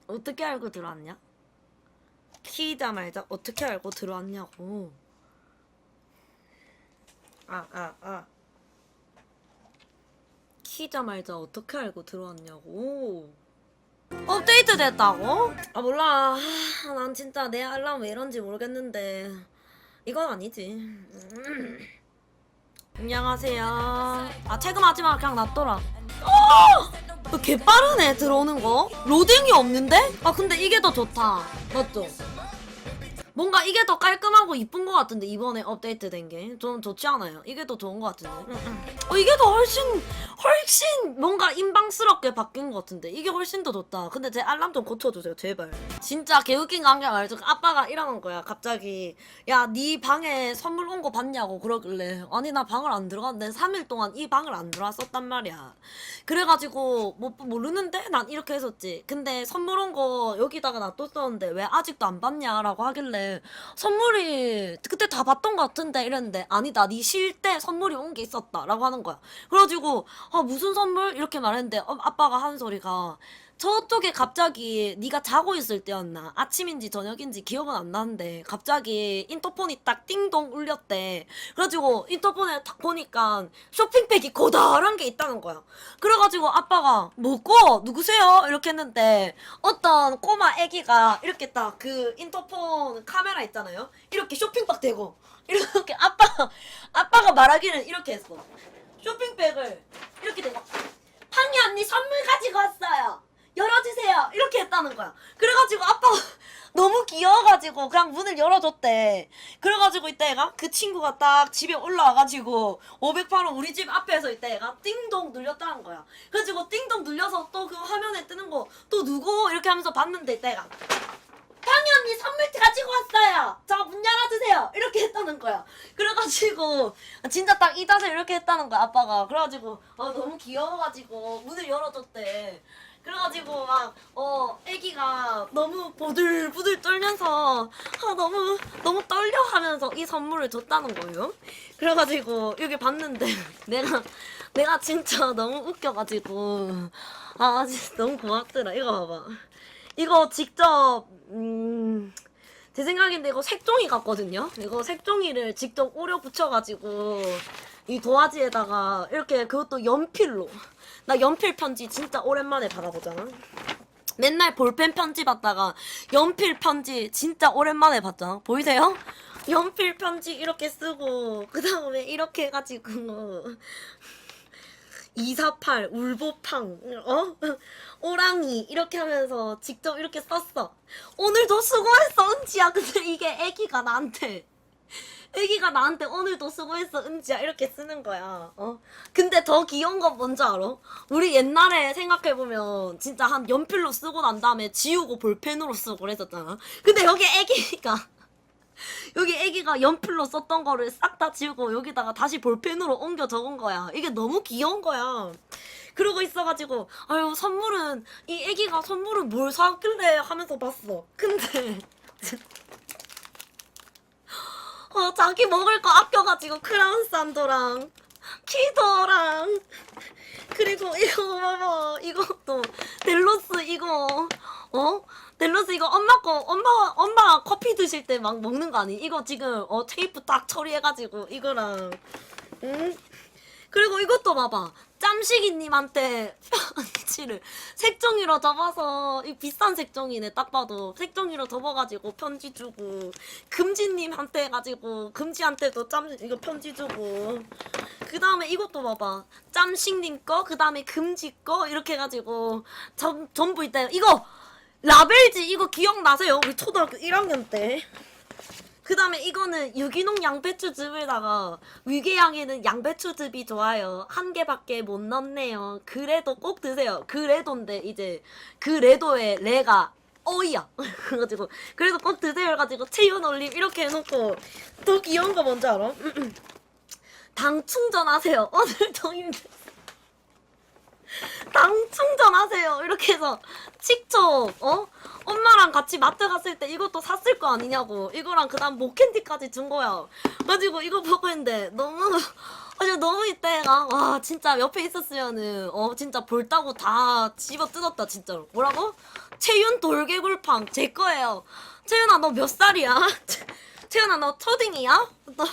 어떻게 알고 들어왔냐? 키자말자 어떻게 알고 들어왔냐고. 키자말자 어떻게 알고 들어왔냐고. 업데이트 됐다고? 아 몰라. 난 진짜 내 알람 왜 이런지 모르겠는데 이건 아니지. 안녕하세요. 아 체크하지 마. 그냥 놔둬라. 개 빠르네 들어오는 거. 로딩이 없는데? 아 근데 이게 더 좋다. 맞죠? 뭔가 이게 더 깔끔하고 이쁜 것 같은데 이번에 업데이트 된 게 좀 좋지 않아요? 이게 더 좋은 것 같은데. 이게 더 훨씬 뭔가 인방스럽게 바뀐 것 같은데 이게 훨씬 더 좋다. 근데 제 알람 좀 고쳐주세요 제발. 진짜 개웃긴 거 한 게 알죠? 아빠가 이러는 거야 갑자기. 야 네 방에 선물 온 거 봤냐고 그러길래 아니 나 방을 안 들어갔는데 3일 동안 이 방을 안 들어왔었단 말이야. 그래가지고 뭐 모르는데 난 이렇게 했었지. 근데 선물 온 거 여기다가 놔뒀었는데 왜 아직도 안 봤냐라고 하길래 선물이 그때 다 봤던 것 같은데 이랬는데 아니다 네 쉴 때 선물이 온 게 있었다 라고 하는 거야. 그래가지고 무슨 선물? 이렇게 말했는데 아빠가 하는 소리가 저쪽에 갑자기 네가 자고 있을 때였나 아침인지 저녁인지 기억은 안 나는데 갑자기 인터폰이 딱 띵동 울렸대. 그래가지고 인터폰에 딱 보니까 쇼핑백이 고다란 게 있다는 거야. 그래가지고 아빠가 뭐고 누구세요? 이렇게 했는데 어떤 꼬마 애기가 이렇게 딱 그 인터폰 카메라 있잖아요. 이렇게 쇼핑백 대고 이렇게 아빠가 말하기는 이렇게 했어. 쇼핑백을 이렇게 대고 황희 언니 선물 가지고 왔어요. 열어주세요. 이렇게 했다는 거야. 그래가지고 아빠가 너무 귀여워가지고 그냥 문을 열어줬대. 그래가지고 이때 애가 그 친구가 딱 집에 올라와가지고 508원 우리 집 앞에서 이때 애가 띵동 눌렸다는 거야. 그래가지고 띵동 눌려서 또 그 화면에 뜨는 거 또 누구 이렇게 하면서 봤는데 이때 애가 황희 언니 선물 가지고 왔어요. 저 문 열어주세요. 이렇게 했다는 거야. 그래가지고 진짜 딱 이 자세 이렇게 했다는 거야 아빠가. 그래가지고 너무 귀여워가지고 문을 열어줬대. 그래가지고 막 애기가 너무 보들보들 떨면서 너무 떨려 하면서 이 선물을 줬다는 거예요. 그래가지고 여기 봤는데 내가 진짜 너무 웃겨가지고 진짜 너무 고맙더라. 이거 봐봐. 이거 직접 제 생각인데 이거 색종이 같거든요. 이거 색종이를 직접 오려 붙여가지고 이 도화지에다가 이렇게 그것도 연필로. 나 연필 편지 진짜 오랜만에 받아보잖아. 맨날 볼펜 편지 받다가 연필 편지 진짜 오랜만에 받잖아. 보이세요? 연필 편지 이렇게 쓰고 그 다음에 이렇게 해가지고 248 울보팡 오랑이 이렇게 하면서 직접 이렇게 썼어. 오늘도 수고했어 은지야. 근데 이게 애기가 나한테 오늘도 수고했어 은지야 이렇게 쓰는 거야. 근데 더 귀여운 건 뭔지 알아? 우리 옛날에 생각해보면 진짜 한 연필로 쓰고 난 다음에 지우고 볼펜으로 쓰고 그랬었잖아. 근데 여기 애기가 연필로 썼던 거를 싹 다 지우고 여기다가 다시 볼펜으로 옮겨 적은 거야. 이게 너무 귀여운 거야. 그러고 있어가지고 아유 이 애기가 선물은 뭘 사왔길래 하면서 봤어. 근데 자기 먹을 거 아껴가지고 크라운 산도랑 키더랑 그리고 이거 봐봐 이것도 델로스 이거 델로스 이거 엄마 커피 드실 때 막 먹는 거 아니? 이거 지금 테이프 딱 처리해가지고 이거랑 그리고 이것도 봐봐. 짬식이님한테 편지를 색종이로 접어서 이 비싼 색종이네 딱 봐도 색종이로 접어가지고 편지 주고 금지님한테 해가지고 금지한테도 이거 편지 주고 그 다음에 이것도 봐봐. 짬식님 거 그 다음에 금지 거 이렇게 해가지고 전부 있다. 이거 라벨지 이거 기억나세요? 우리 초등학교 1학년 때. 그 다음에 이거는 유기농 양배추즙에다가 위궤양에는 양배추즙이 좋아요. 한 개밖에 못 넣네요. 그래도 꼭 드세요. 그래도인데 이제 그래도의 레가 어이야. 그래가지고 그래도 꼭 드세요 해가지고 체온 올림 이렇게 해놓고 더 귀여운 거 뭔지 알아? 당 충전하세요. 오늘도 힘들. 당 충전하세요. 이렇게 해서 칙촉 엄마랑 같이 마트 갔을 때 이것도 샀을 거 아니냐고. 이거랑 그 다음 목캔디까지 준 거야. 가지고 이거 보고 있는데 너무 아니 너무 있다 얘가. 와 진짜 옆에 있었으면은 진짜 볼따고 다 집어 뜯었다 진짜로. 뭐라고? 채윤 돌개굴팡 제 거예요. 채윤아 너 몇 살이야? 채윤아 너 초딩이야? 너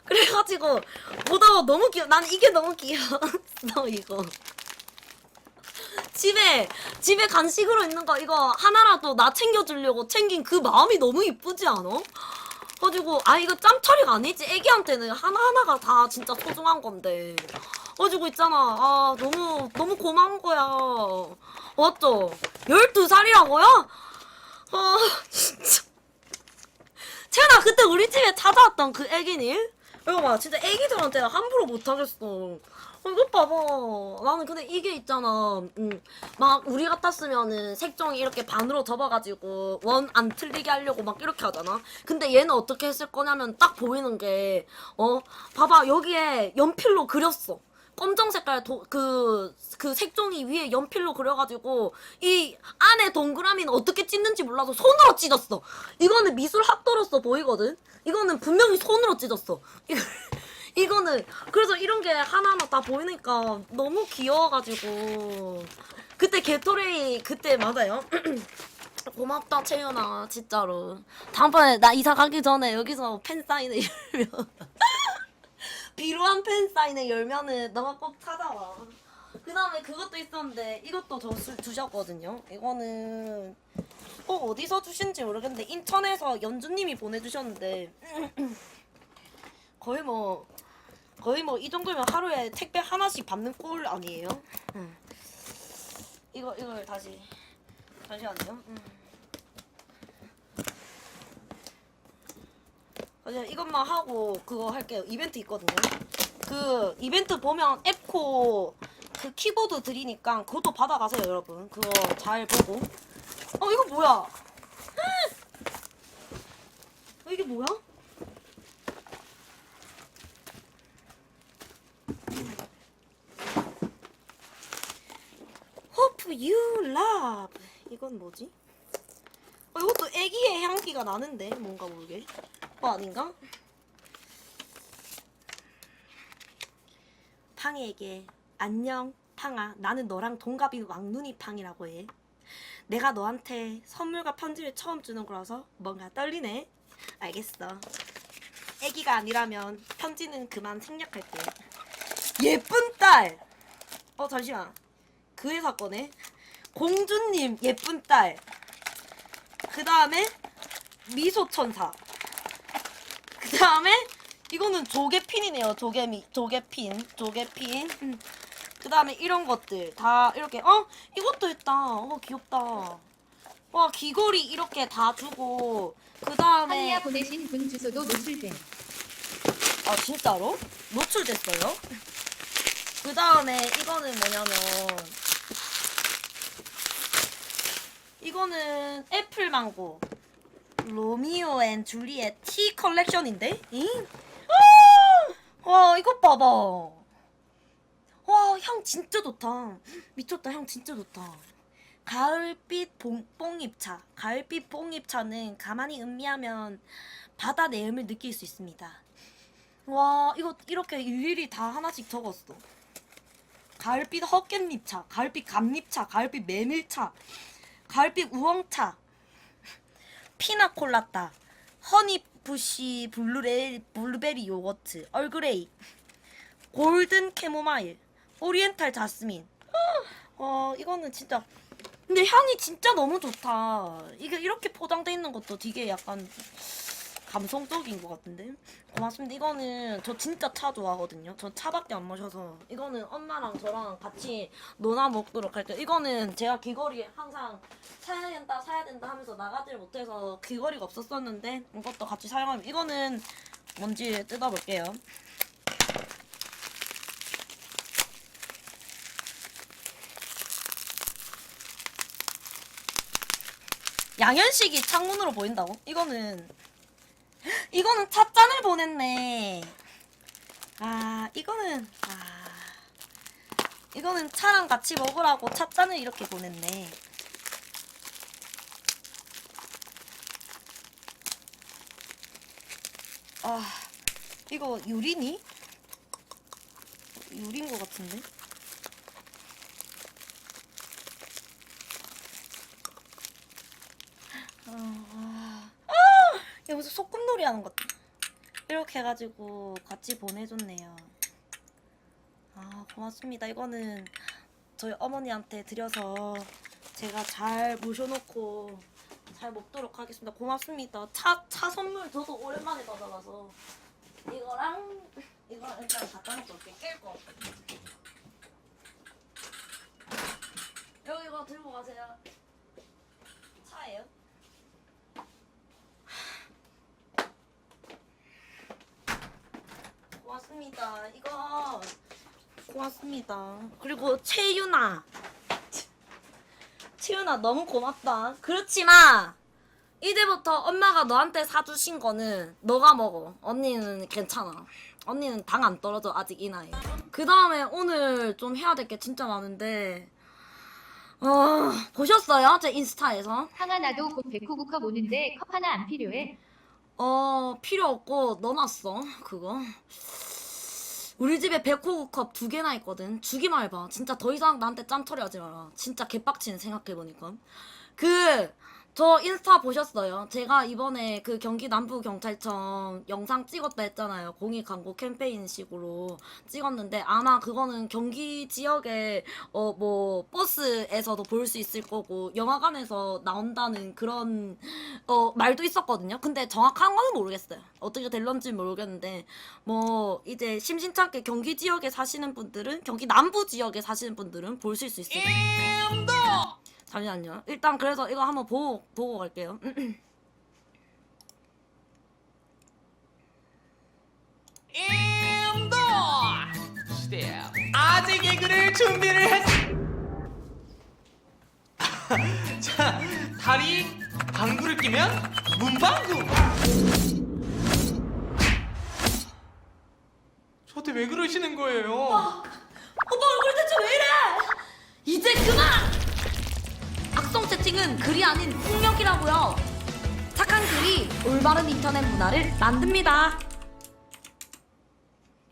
그래가지고 보다가 너무 귀여워. 난 이게 너무 귀여워. 너 이거 집에 간식으로 있는 거 이거 하나라도 나 챙겨주려고 챙긴 그 마음이 너무 이쁘지 않아? 가지고 이거 짬 처리가 아니지. 애기한테는 하나하나가 다 진짜 소중한 건데. 가지고 있잖아. 너무 고마운 거야. 맞죠? 12살이라고요? 진짜. 채연아 그때 우리 집에 찾아왔던 그 애기니? 이거 봐 진짜 애기들한테 함부로 못하겠어. 이거 봐봐. 나는 근데 이게 있잖아. 막 우리 같았으면은 색종이 이렇게 반으로 접어가지고 원 안 틀리게 하려고 막 이렇게 하잖아. 근데 얘는 어떻게 했을 거냐면 딱 보이는 게 봐봐 여기에 연필로 그렸어. 검정 색깔 그 색종이 위에 연필로 그려가지고 이 안에 동그라미는 어떻게 찢는지 몰라서 손으로 찢었어. 이거는 미술 학도로서 보이거든. 이거는 분명히 손으로 찢었어. 이거는 그래서 이런 게 하나하나 다 보이니까 너무 귀여워가지고 그때 게토레이 그때 맞아요. 고맙다 채연아 진짜로. 다음번에 나 이사 가기 전에 여기서 팬 사인회 열면 비루한 팬 사인회 열면은 너가 꼭 찾아와. 그 다음에 그것도 있었는데 이것도 주셨거든요. 이거는 어디서 주신지 모르겠는데 인천에서 연주님이 보내주셨는데 거의 뭐 이 정도면 하루에 택배 하나씩 받는 꼴 아니에요? 이걸 잠시만요. 이것만 하고 그거 할게요. 이벤트 있거든요. 그 이벤트 보면 앱코 그 키보드 드리니까 그것도 받아가세요 여러분. 그거 잘 보고. 이거 뭐야? 이게 뭐야? Hope you love. 이건 뭐지? 이것도 애기의 향기가 나는데 뭔가 모르게. 아닌가? 팡이에게 안녕 팡아, 나는 너랑 동갑인 왕눈이 팡이라고 해. 내가 너한테 선물과 편지를 처음 주는 거라서 뭔가 떨리네. 알겠어. 애기가 아니라면 편지는 그만 생략할게. 예쁜 딸. 잠시만. 그 회사 거네. 공주님 예쁜 딸. 그 다음에 미소천사. 그 다음에 이거는 조개핀이네요. 조개핀. 그 다음에 이런 것들 다 이렇게 이것도 있다. 귀엽다. 와 귀걸이 이렇게 다 주고 그 다음에 한이야 보내신 분 주소도 노출됨. 진짜로? 노출됐어요? 그 다음에 이거는 뭐냐면 이거는 애플망고 로미오 앤 줄리엣 티 컬렉션인데? 와 이것 봐봐. 와 향 진짜 좋다. 미쳤다. 향 진짜 좋다. 가을빛 뽕잎차. 가을빛 뽕잎차는 가만히 음미하면 바다 내음을 느낄 수 있습니다. 와 이거 이렇게 일일이 다 하나씩 적었어. 가을빛 헛갯잎차, 가을빛 감잎차, 가을빛 메밀차, 가을빛 우엉차, 피나콜라따, 허니부시 블루베리 요거트, 얼그레이, 골든 캐모마일, 오리엔탈 자스민. 이거는 진짜 근데 향이 진짜 너무 좋다. 이게 이렇게 포장돼 있는 것도 되게 약간 감성적인 것 같은데. 고맙습니다. 이거는 저 진짜 차 좋아하거든요. 저 차밖에 안 마셔서 이거는 엄마랑 저랑 같이 논아 먹도록 할게요. 이거는 제가 귀걸이 항상 사야 된다 하면서 나가질 못해서 귀걸이가 없었었는데 이것도 같이 사용하면 이거는 뭔지 뜯어볼게요. 양현식이 창문으로 보인다고? 이거는 찻잔을 보냈네. 이거는 차랑 같이 먹으라고 찻잔을 이렇게 보냈네. 이거 유리니? 유리인 것 같은데? 이게 무슨 소꿉놀이 하는 것 같아. 이렇게 해가지고 같이 보내줬네요. 아, 고맙습니다. 이거는 저희 어머니한테 드려서 제가 잘 모셔놓고 잘 먹도록 하겠습니다. 고맙습니다. 차 선물 저도 오랜만에 받아봐서 이거랑 일단 갖다 놓고 올게. 깰 거. 여기 이거 들고 가세요. 차예요? 고맙습니다. 이거 고맙습니다. 그리고 채윤아 너무 고맙다. 그렇지만 이제부터 엄마가 너한테 사주신 거는 너가 먹어. 언니는 괜찮아. 언니는 당 안 떨어져 아직 이 나이에. 그 다음에 오늘 좀 해야 될 게 진짜 많은데 보셨어요? 제 인스타에서? 항아 나도 곧 백호국컵 오는데 컵 하나 안 필요해? 필요 없고 넣어놨어 그거. 우리 집에 백호구컵 2개나 있거든. 주기만 해봐. 진짜 더 이상 나한테 짬처리 하지 마라. 진짜 개빡치네 생각해보니까. 저 인스타 보셨어요? 제가 이번에 그 경기 남부경찰청 영상 찍었다 했잖아요. 공익 광고 캠페인식으로 찍었는데 아마 그거는 경기 지역에 뭐 버스에서도 볼 수 있을 거고 영화관에서 나온다는 그런 말도 있었거든요. 근데 정확한 거는 모르겠어요. 어떻게 될런지 모르겠는데 뭐 이제 심심찮게 경기 지역에 사시는 분들은 경기 남부 지역에 사시는 분들은 볼 수 있을 수 있어요. 잠시만요. 일단 그래서 이거 한번 보고 갈게요. 임도 아재 개그를 준비를 했. 자, 다리 방구를 끼면 문방구. 저한테 왜 그러시는 거예요? 오빠 얼굴 대체 왜 이래? 이제 그만! 악성 채팅은 글이 아닌 폭력이라고요. 착한 글이 올바른 인터넷 문화를 만듭니다.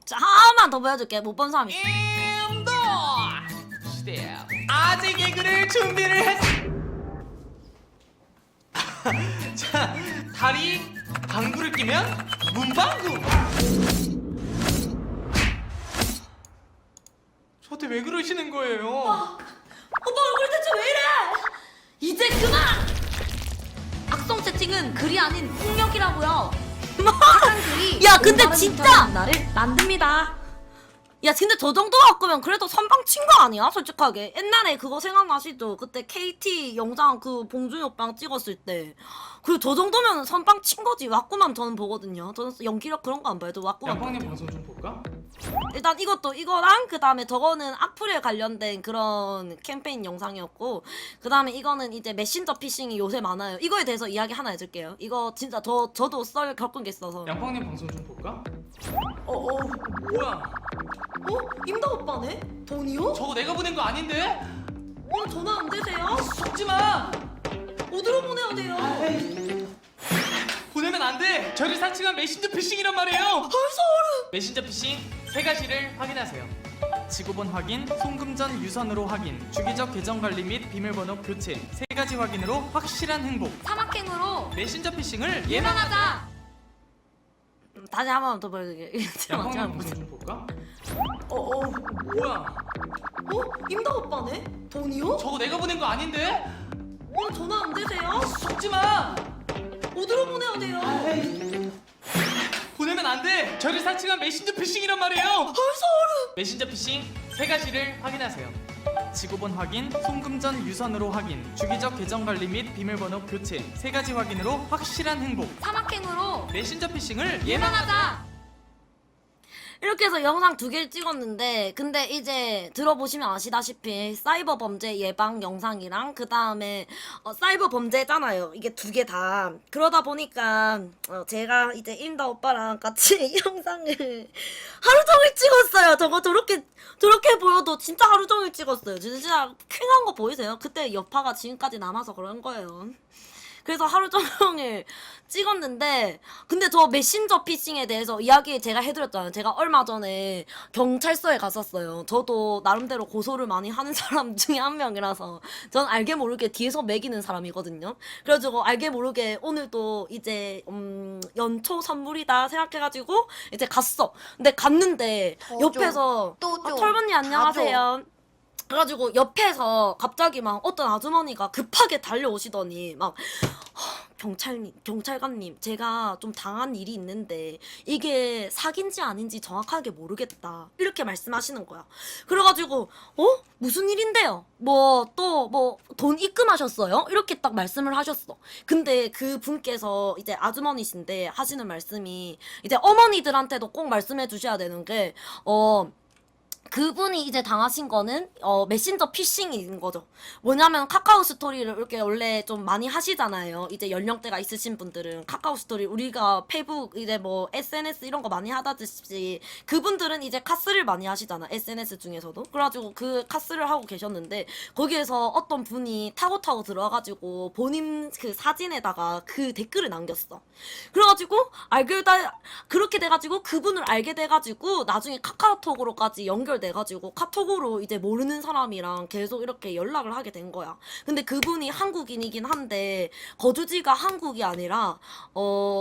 자, 하나만 더 보여줄게. 못 본 사람 있어. 임도 아재 개그를 준비를 했. 자, 다리 방구를 끼면 문방구. 저한테 왜 그러시는 거예요? 오빠 얼굴 대체 왜 이래? 이제 그만! 악성 채팅은 글이 아닌 폭력이라고요. 착한 글이 야, 근데 진짜 나를 만듭니다. 야, 근데 저 정도 갖고면 그래도 선방 친 거 아니야? 솔직하게. 옛날에 그거 생각나시죠? 그때 KT 영상 그 봉준이 오빠랑 찍었을 때. 저 정도면 선방 친 거지. 왁구만 저는 보거든요. 저는 연기력 그런 거 안 봐요. 저 왁구만. 양팡님 방송 좀 볼까? 일단 이거랑 그 다음에 저거는 악플에 관련된 그런 캠페인 영상이었고, 그 다음에 이거는 이제 메신저 피싱이 요새 많아요. 이거에 대해서 이야기 하나 해줄게요. 이거 진짜 저도 겪은 게 있어서. 양팡님 방송 좀 볼까? 뭐야? 임다 오빠네? 돈이요? 저거 내가 보낸 거 아닌데? 전화 안 되세요? 속지 마! 어디로 보내야 돼요? 보내면 안 돼! 저를 사칭한 메신저 피싱이란 말이에요! 소름! 메신저 피싱 세 가지를 확인하세요. 지구본 확인, 송금전 유선으로 확인, 주기적 계정 관리 및 비밀번호 교체 세 가지 확인으로 확실한 행복. 사막행으로 메신저 피싱을 예방하자! 다시 한 번 더 보여드릴게요. 양팡님 방송 좀 볼까? 뭐야? 임다 오빠네? 돈이요? 저거 내가 보낸 거 아닌데? 전화 안 되세요? 속지 마! 어디로 보내야 돼요? 보내면 안 돼! 저를 사칭한 메신저 피싱이란 말이에요! 소름! 메신저 피싱 세 가지를 확인하세요. 지구본 확인, 송금전 유선으로 확인, 주기적 계정 관리 및 비밀번호 교체 세 가지 확인으로 확실한 행복. 사막행으로 메신저 피싱을 예방하자! 이렇게 해서 영상 2개를 찍었는데, 근데 이제 들어보시면 아시다시피 사이버 범죄 예방 영상이랑 그 다음에 사이버 범죄잖아요. 이게 2개 다. 그러다 보니까 제가 이제 임다 오빠랑 같이 이 영상을 하루 종일 찍었어요. 저거 저렇게 보여도 진짜 하루 종일 찍었어요. 진짜 쾌한 거 보이세요? 그때 여파가 지금까지 남아서 그런 거예요. 그래서 하루 종일 찍었는데 근데 저 메신저 피싱에 대해서 이야기 제가 해드렸잖아요. 제가 얼마 전에 경찰서에 갔었어요. 저도 나름대로 고소를 많이 하는 사람 중에 한 명이라서 전 알게 모르게 뒤에서 매기는 사람이거든요. 그래가지고 알게 모르게 오늘도 이제 연초 선물이다 생각해가지고 이제 갔어. 근데 갔는데 더 옆에서 또 줘. 털번님 다 안녕하세요. 그래가지고 옆에서 갑자기 막 어떤 아주머니가 급하게 달려오시더니 막 경찰관님, 제가 좀 당한 일이 있는데 이게 사기인지 아닌지 정확하게 모르겠다. 이렇게 말씀하시는 거야. 그래가지고 무슨 일인데요? 뭐 또 뭐 돈 입금하셨어요? 이렇게 딱 말씀을 하셨어. 근데 그 분께서 이제 아주머니신데 하시는 말씀이 이제 어머니들한테도 꼭 말씀해 주셔야 되는 게 그분이 이제 당하신 거는 메신저 피싱인 거죠. 뭐냐면 카카오 스토리를 이렇게 원래 좀 많이 하시잖아요. 이제 연령대가 있으신 분들은 카카오 스토리 우리가 페이북 이제 뭐 SNS 이런 거 많이 하다듯이 그분들은 이제 카스를 많이 하시잖아. SNS 중에서도. 그래가지고 그 카스를 하고 계셨는데 거기에서 어떤 분이 타고 들어와가지고 본인 그 사진에다가 그 댓글을 남겼어. 그래가지고 그렇게 돼가지고 그분을 알게 돼가지고 나중에 카카오톡으로까지 연결돼가지고 카톡으로 이제 모르는 사람이랑 계속 이렇게 연락을 하게 된 거야. 근데 그분이 한국인이긴 한데 거주지가 한국이 아니라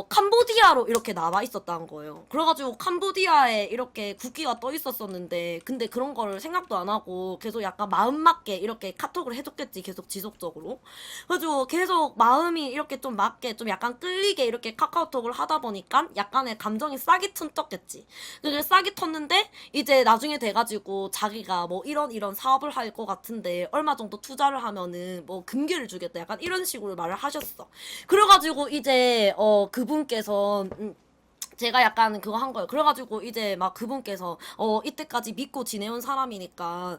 캄보디아로 이렇게 나와 있었다는 거예요. 그래가지고 캄보디아에 이렇게 국기가 떠 있었었는데 근데 그런 거를 생각도 안 하고 계속 약간 마음 맞게 이렇게 카톡을 해줬겠지. 계속 지속적으로. 그래가지고 계속 마음이 이렇게 좀 맞게 좀 약간 끌리게 이렇게 카카오톡을 하다 보니까 약간의 감정이 싹이 텄겠지. 그게 싹이 텄는데 이제 나중에 돼가지고 자기가 뭐 이런 사업을 할 것 같은데 얼마 정도 투자를 하면은 뭐 금기를 주겠다. 약간 이런 식으로 말을 하셨어. 그래가지고 이제 그분께서 제가 약간 그거 한 거예요. 그래가지고 이제 막 그분께서 이때까지 믿고 지내온 사람이니까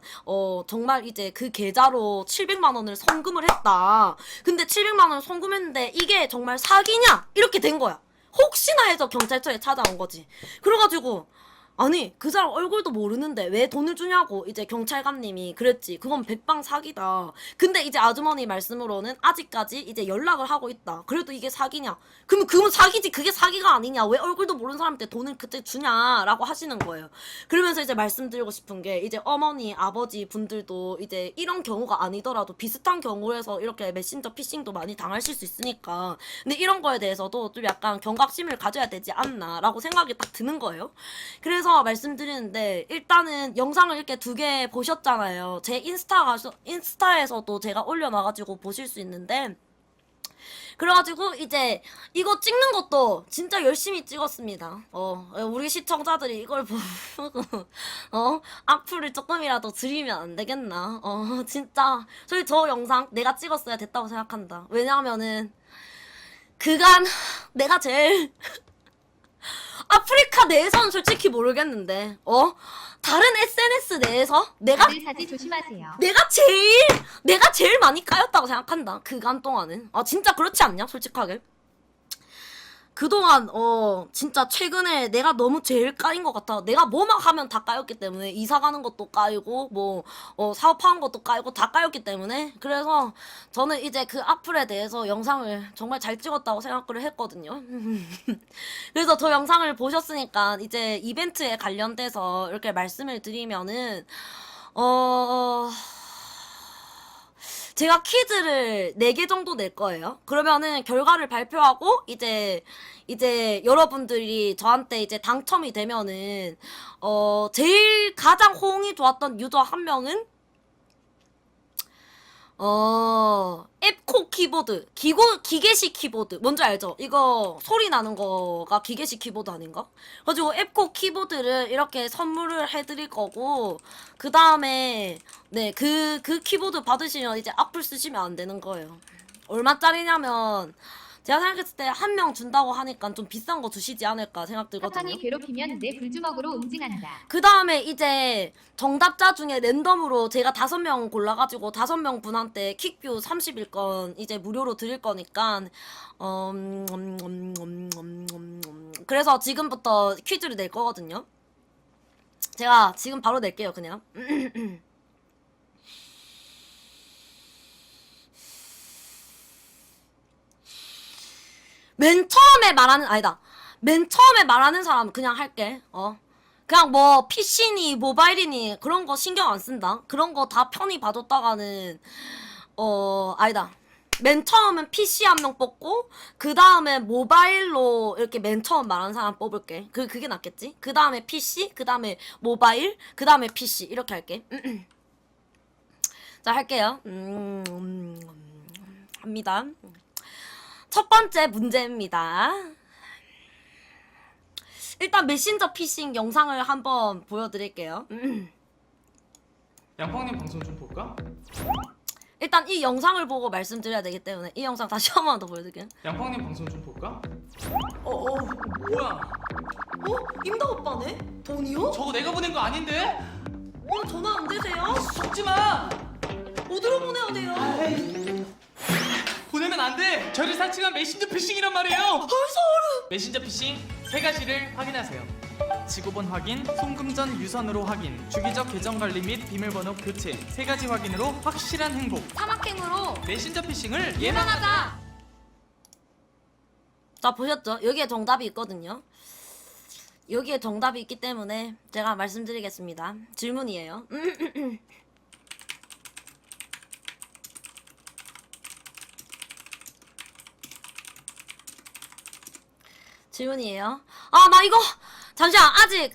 정말 이제 그 계좌로 700만 원을 송금을 했다. 근데 700만 원을 송금했는데 이게 정말 사기냐? 이렇게 된 거야. 혹시나 해서 경찰서에 찾아온 거지. 그래가지고 아니 그 사람 얼굴도 모르는데 왜 돈을 주냐고 이제 경찰관님이 그랬지. 그건 백방 사기다. 근데 이제 아주머니 말씀으로는 아직까지 이제 연락을 하고 있다. 그래도 이게 사기냐? 그러면 사기지. 그게 사기가 아니냐? 왜 얼굴도 모르는 사람한테 돈을 그때 주냐라고 하시는 거예요. 그러면서 이제 말씀드리고 싶은 게 이제 어머니 아버지 분들도 이제 이런 경우가 아니더라도 비슷한 경우에서 이렇게 메신저 피싱도 많이 당하실 수 있으니까 근데 이런 거에 대해서도 좀 약간 경각심을 가져야 되지 않나라고 생각이 딱 드는 거예요. 그래서 말씀드리는데 일단은 영상을 이렇게 2개 보셨잖아요. 제 인스타에서도 제가 올려놔가지고 보실 수 있는데 그래가지고 이제 이거 찍는 것도 진짜 열심히 찍었습니다. 우리 시청자들이 이걸 보고 악플을 조금이라도 드리면 안 되겠나? 진짜 솔직히 저 영상 내가 찍었어야 됐다고 생각한다. 왜냐하면은 그간 내가 제일 아프리카 내에서는 솔직히 모르겠는데 다른 SNS 내에서 다들 사지 조심하세요. 내가 제일 많이 까였다고 생각한다. 그간 동안은 진짜 그렇지 않냐 솔직하게. 그동안 진짜 최근에 내가 너무 제일 까인 것 같아. 내가 뭐만 하면 다 까였기 때문에 이사 가는 것도 까이고 뭐 사업하는 것도 까이고 다 까였기 때문에 그래서 저는 이제 그 악플에 대해서 영상을 정말 잘 찍었다고 생각을 했거든요. 그래서 저 영상을 보셨으니까 이제 이벤트에 관련돼서 이렇게 말씀을 드리면은 제가 퀴즈를 4개 정도 낼 거예요. 그러면은 결과를 발표하고 이제 여러분들이 저한테 이제 당첨이 되면은 제일 가장 호응이 좋았던 유저 한 명은 앱코 키보드, 기계식 키보드. 뭔지 알죠? 이거 소리 나는 거가 기계식 키보드 아닌가? 그래가지고 앱코 키보드를 이렇게 선물을 해드릴 거고, 그 다음에, 네, 그 키보드 받으시면 이제 악플 쓰시면 안 되는 거예요. 얼마짜리냐면, 제가 생각했을 때 한 명 준다고 하니까 좀 비싼 거 주시지 않을까 생각 들거든요. 사탄이 괴롭히면 내 불주먹으로 응징한다. 그 다음에 이제 정답자 중에 랜덤으로 제가 5명 골라가지고 5명 분한테 퀵뷰 30일권 이제 무료로 드릴 거니까 그래서 지금부터 퀴즈를 낼 거거든요. 제가 지금 바로 낼게요 그냥. 맨 처음에 말하는 아니다. 맨 처음에 말하는 사람 그냥 할게. 그냥 뭐 PC니 모바일이니 그런 거 신경 안 쓴다. 그런 거 다 편히 봐줬다가는 아니다. 맨 처음은 PC 한 명 뽑고 그 다음에 모바일로 이렇게 맨 처음 말하는 사람 뽑을게. 그게 낫겠지? 그 다음에 PC, 그 다음에 모바일, 그 다음에 PC 이렇게 할게. 자 할게요. 합니다. 첫 번째 문제입니다. 일단 메신저 피싱 영상을 한번 보여드릴게요. 양팡님 방송 좀 볼까? 일단 이 영상을 보고 말씀드려야 되기 때문에 이 영상 다시 한 번 더 보여드릴게요. 양팡님 방송 좀 볼까? 뭐야? 임다 오빠네? 돈이요? 저거 내가 보낸 거 아닌데? 전화 안 되세요? 속지 마! 어디로 보내야 돼요? 보내면 안 돼! 저를 사칭한 메신저 피싱이란 말이에요! 벌써 메신저 피싱 세 가지를 확인하세요. 지구본 확인, 송금전 유선으로 확인, 주기적 계정 관리 및 비밀번호 교체 세 가지 확인으로 확실한 행복. 사막행으로 메신저 피싱을 예방하자. 자 보셨죠? 여기에 정답이 있거든요. 여기에 정답이 있기 때문에 제가 말씀드리겠습니다. 질문이에요. 질문이에요. 나 이거 잠시만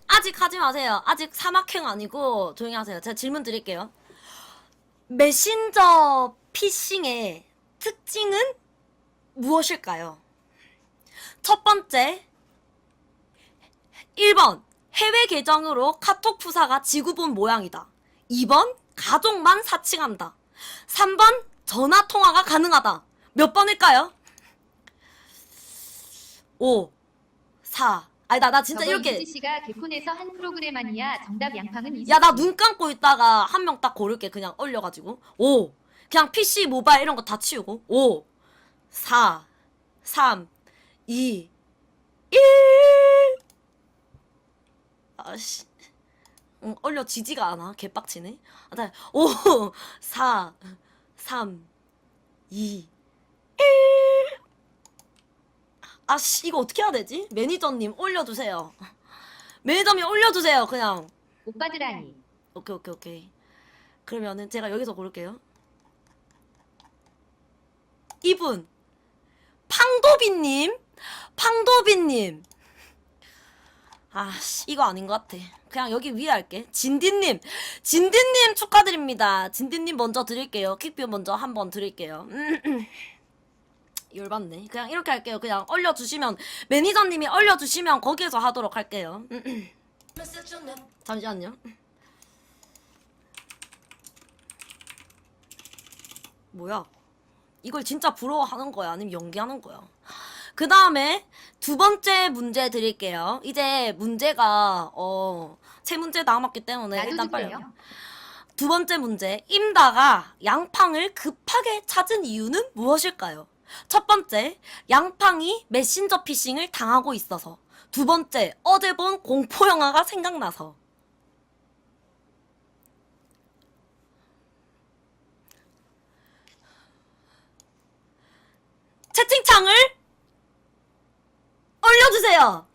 아직 하지 마세요. 아직 사막행 아니고 조용히 하세요. 제가 질문 드릴게요. 메신저 피싱의 특징은 무엇일까요? 첫 번째 1번 해외 계정으로 카톡 푸사가 지구본 모양이다. 2번 가족만 사칭한다. 3번 전화 통화가 가능하다. 몇 번일까요? 5 4 아니다 나 진짜 이렇게 이지 씨가 개콘에서 한 프로그램 아니야. 정답 양팡은 이지. 야 나 눈 감고 있다가 한 명 딱 고를게. 그냥 얼려가지고 5 그냥 PC 모바일 이런 거 다 치우고 5 4 3 2 1 아씨 얼려지지가 않아. 개빡치네. 5 4 3 2 1 아씨 이거 어떻게 해야 되지? 매니저님 올려주세요. 매니저님 올려주세요. 그냥 오빠들아니. 오케이 그러면은 제가 여기서 고를게요. 이분 팡도비님 아씨 이거 아닌 것 같아. 그냥 여기 위에 할게. 진디님 축하드립니다. 진디님 먼저 드릴게요. 킥뷰 먼저 한번 드릴게요. 열받네. 그냥 이렇게 할게요. 그냥 얼려주시면 매니저님이 얼려주시면 거기에서 하도록 할게요. 잠시만요. 뭐야? 이걸 진짜 부러워하는 거야? 아니면 연기하는 거야? 그 다음에 두 번째 문제 드릴게요. 이제 문제가 세 문제 남았기 때문에 나도 일단 빨리. 주세요. 두 번째 문제. 임다가 양팡을 급하게 찾은 이유는 무엇일까요? 첫 번째, 양팡이 메신저 피싱을 당하고 있어서. 두 번째, 어제 본 공포 영화가 생각나서. 채팅창을 올려주세요.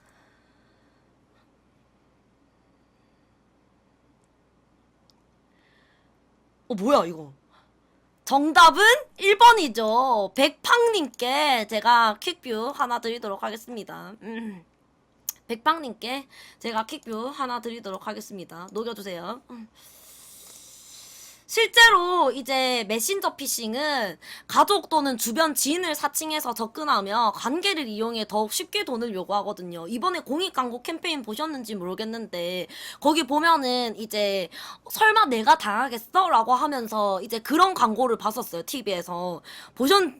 뭐야 이거. 정답은 1번이죠. 백팡님께 제가 킥뷰 하나 드리도록 하겠습니다. 백팡님께 제가 킥뷰 하나 드리도록 하겠습니다. 녹여주세요. 실제로 이제 메신저 피싱은 가족 또는 주변 지인을 사칭해서 접근하며 관계를 이용해 더욱 쉽게 돈을 요구하거든요. 이번에 공익광고 캠페인 보셨는지 모르겠는데 거기 보면은 이제 설마 내가 당하겠어? 라고 하면서 이제 그런 광고를 봤었어요. TV에서.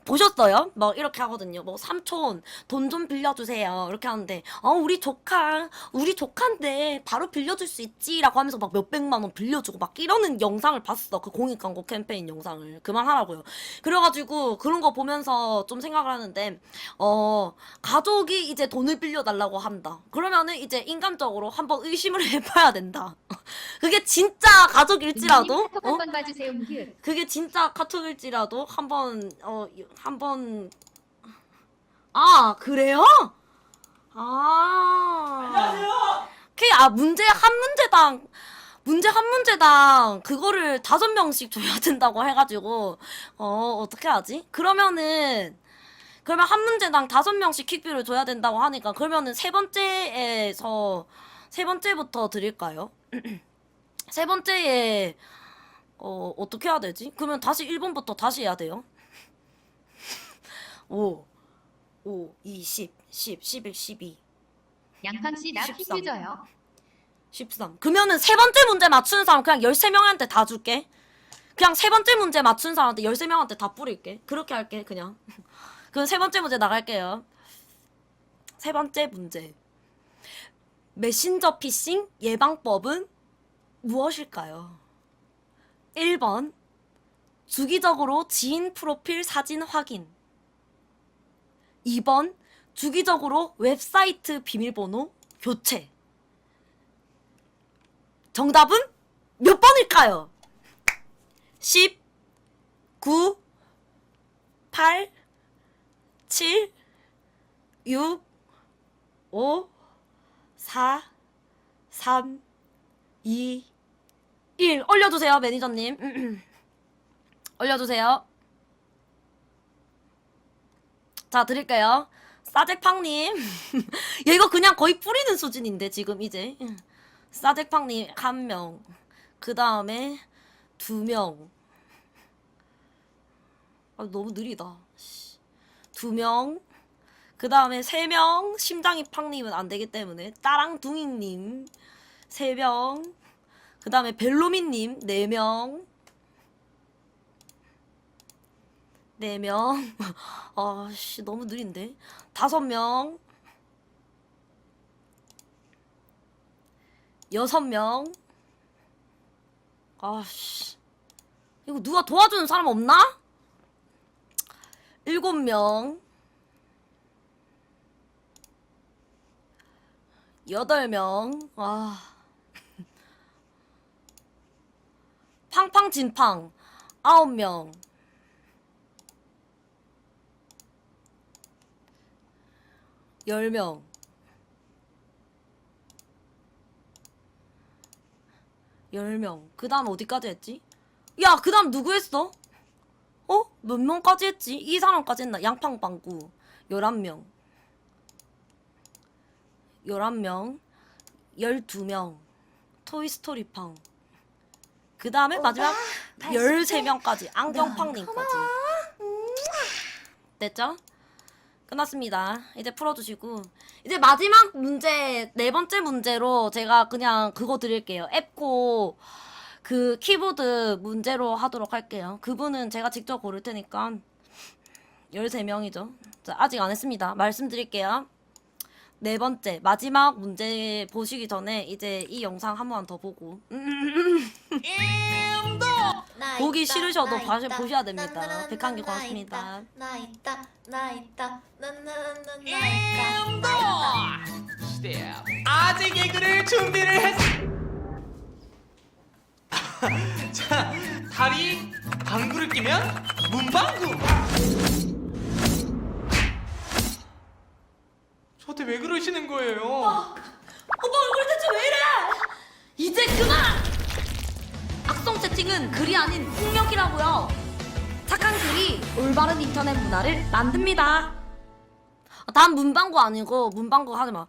보셨어요? 막 이렇게 하거든요. 뭐 삼촌 돈 좀 빌려주세요. 이렇게 하는데 우리 조카인데 바로 빌려줄 수 있지? 라고 하면서 막 몇백만 원 빌려주고 막 이러는 영상을 봤어. 그 공익광고 캠페인 영상을. 그만하라고요. 그래가지고 그런 거 보면서 좀 생각을 하는데 가족이 이제 돈을 빌려달라고 한다. 그러면은 이제 인간적으로 한번 의심을 해봐야 된다. 그게 진짜 가족일지라도 카톡 한번 봐주세요. 그게 진짜 카톡일지라도 한번 아 그래요? 아 오케이. 아 문제 한 문제당 그거를 5명씩 줘야 된다고 해가지고 어떻게 하지? 그러면 한 문제당 5명씩 퀵뷰를 줘야 된다고 하니까 그러면은 세 번째부터 드릴까요? 세 번째에 어떻게 해야 되지? 그러면 다시 1번부터 다시 해야 돼요. 5, 20, 10, 11, 12, 양팡씨 나 13. 퀴즈 줘요. 13. 그러면은 세 번째 문제 맞추는 사람 그냥 13명한테 다 줄게. 그냥 세 번째 문제 맞춘 사람한테 13명한테 다 뿌릴게. 그렇게 할게 그냥. 그럼 세 번째 문제 나갈게요. 세 번째 문제. 메신저 피싱 예방법은 무엇일까요? 1번 주기적으로 지인 프로필 사진 확인. 2번 주기적으로 웹사이트 비밀번호 교체. 정답은 몇 번일까요? 10, 9, 8, 7, 6, 5, 4, 3, 2, 1. 올려주세요, 매니저님. 올려주세요. 자, 드릴게요. 싸잭팡님. 야, 이거 그냥 거의 뿌리는 수준인데, 지금 이제. 싸잭팡님 1명. 그 다음에 2명. 아, 너무 느리다. 2명. 그 다음에 3명. 심장이팡님은 안 되기 때문에. 따랑둥이님 3명. 그 다음에 벨로미님 4명. 4명. 아씨, 너무 느린데. 5명. 6명. 아씨. 이거 누가 도와주는 사람 없나? 7명. 8명. 아. 팡팡진팡 9명. 10명. 10명. 그 다음 어디까지 했지? 야, 그 다음 누구 했어? 몇 명까지 했지? 이 사람까지 했나? 양팡방구 11명. 11명. 12명. 토이스토리팡. 그 다음에 마지막 13명까지. 안경팡님까지. 됐죠? 끝났습니다. 이제 풀어주시고 이제 마지막 문제 4번째 문제로 제가 그냥 그거 드릴게요. 앱코 그 키보드 문제로 하도록 할게요. 그분은 제가 직접 고를 테니까 13명이죠. 자, 아직 안 했습니다. 말씀드릴게요. 4번째 마지막 문제 보시기 전에 이제 이 영상 한 번 더 보고 보기 싫으셔도 보셔야 됩니다. 101개 고맙습니다. 나 있다 시대야. 아재 개그를 준비를 했. 자, 다리 방구를 끼면 문방구. 저한테 왜 그러시는 거예요? 오빠 얼굴 대체 왜 이래? 이제 그만! 악성 채팅은 글이 아닌 폭력이라고요. 착한 글이 올바른 인터넷 문화를 만듭니다. 다음 문방구 아니고 문방구 하지 마.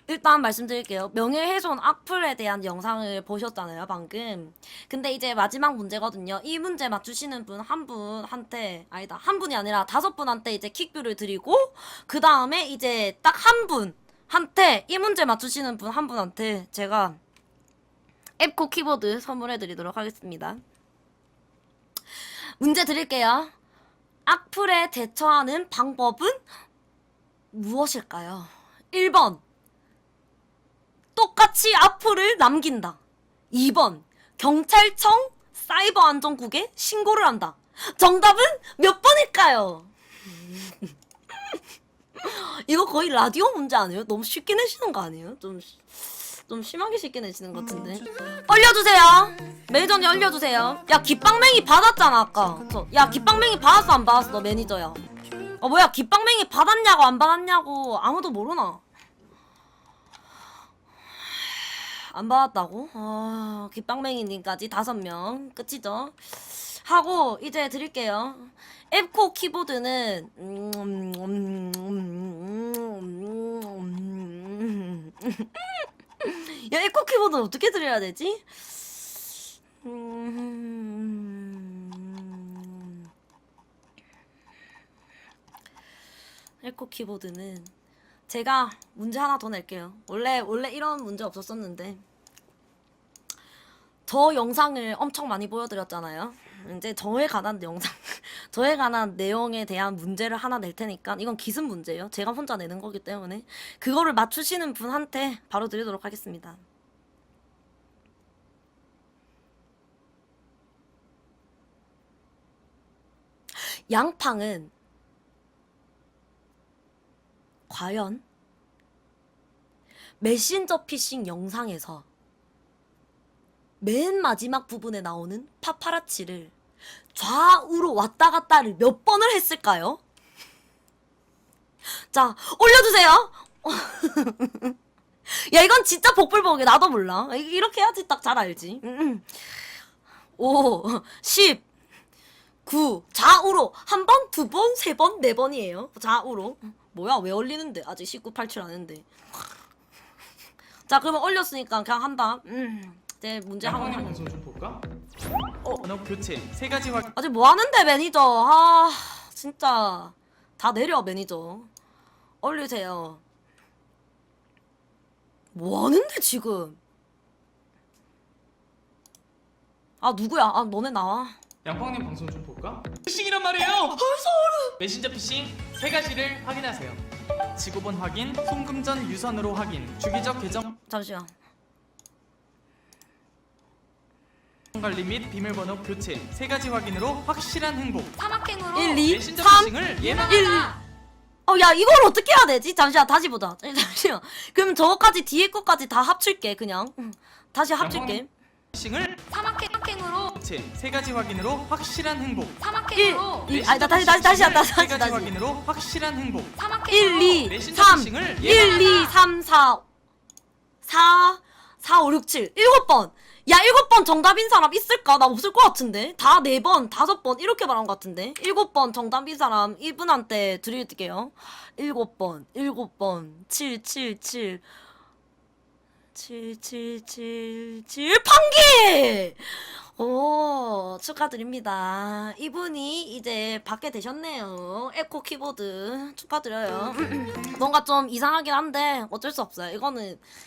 일단 말씀드릴게요. 명예훼손 악플에 대한 영상을 보셨잖아요, 방금. 근데 이제 마지막 문제거든요. 이 문제 맞추시는 분 한 분한테, 아니다, 한 분이 아니라 5분한테 이제 킥뷰를 드리고, 그 다음에 이제 딱 한 분한테, 이 문제 맞추시는 분 한 분한테 제가 앱코 키보드 선물해드리도록 하겠습니다. 문제 드릴게요. 악플에 대처하는 방법은 무엇일까요? 1번 똑같이 악플을 남긴다. 2번 경찰청 사이버안전국에 신고를 한다. 정답은 몇 번일까요? 이거 거의 라디오 문제 아니에요? 너무 쉽게 내시는 거 아니에요? 좀 심하게 쉽게 내시는 것 같은데. 올려주세요. 매니저님 올려주세요. 야, 깃방맹이 받았잖아 아까. 야, 깃방맹이 받았어 안 받았어 매니저야? 뭐야 깃방맹이 받았냐고 안 받았냐고 아무도 모르나? 안 받았다고? 깃방맹이님까지 5명 끝이죠. 하고 이제 드릴게요. 앱코 키보드는 야 앱코 키보드 어떻게 드려야 되지? 앱코 키보드는 제가 문제 하나 더 낼게요. 원래 이런 문제 없었었는데 저 영상을 엄청 많이 보여드렸잖아요. 이제 저에 관한 영상, 저에 관한 내용에 대한 문제를 하나 낼 테니까 이건 기습 문제예요. 제가 혼자 내는 거기 때문에 그거를 맞추시는 분한테 바로 드리도록 하겠습니다. 양팡은 과연 메신저 피싱 영상에서 맨 마지막 부분에 나오는 파파라치를 좌우로 왔다 갔다를 몇 번을 했을까요? 자, 올려주세요. 야, 이건 진짜 복불복이야. 나도 몰라. 이렇게 해야지 딱 잘 알지. 5, 10, 9. 좌우로. 한 번, 2번, 3번, 4번이에요. 좌우로. 뭐야, 왜 올리는데? 아직 19, 87 안 했는데. 자, 그러면 올렸으니까 그냥 한다. 이제 문제 양팡님 한번 방송 좀 볼까? 번호 교체 3가지 확인. 아직 뭐 하는데 매니저. 진짜 다 내려 매니저. 올리세요. 뭐 하는데 지금? 누구야? 너네 나와. 양팡님 방송 좀 볼까? 피싱이란 말이에요. 메신저 피싱 3가지를 확인하세요. 지구본 확인, 송금전 유선으로 확인, 주기적 계정 잠시만. 관리 및 비밀번호 교체 3가지 확인으로 확실한 행복. 사막행으로 1, 2, 메신저 3. 피싱을 예방. 1. 야, 이걸 어떻게 해야 되지? 잠시만, 다시 보자. 잠시만. 그럼 저거까지 뒤에 거까지 다 합칠게, 그냥. 다시 합칠게. 피싱을 사막행으로 교체 3가지 확인으로 확실한 행복. 1, 사막행으로 2, 나 다시 한다. 3가지 확인으로 확실한 행복. 1, 2, 메신저 3. 피싱을 1, 2, 3, 4. 4, 5, 6, 7. 7번. 야, 7번 정답인 사람 있을까? 나 없을 것 같은데. 다 4번, 5번 이렇게 말한 것 같은데. 7번 정답인 사람 이분한테 드릴게요. 7번, 7번, 777. 7777 판기! 오, 축하드립니다. 이분이 이제 받게 되셨네요. 에코 키보드 축하드려요. 뭔가 좀 이상하긴 한데 어쩔 수 없어요.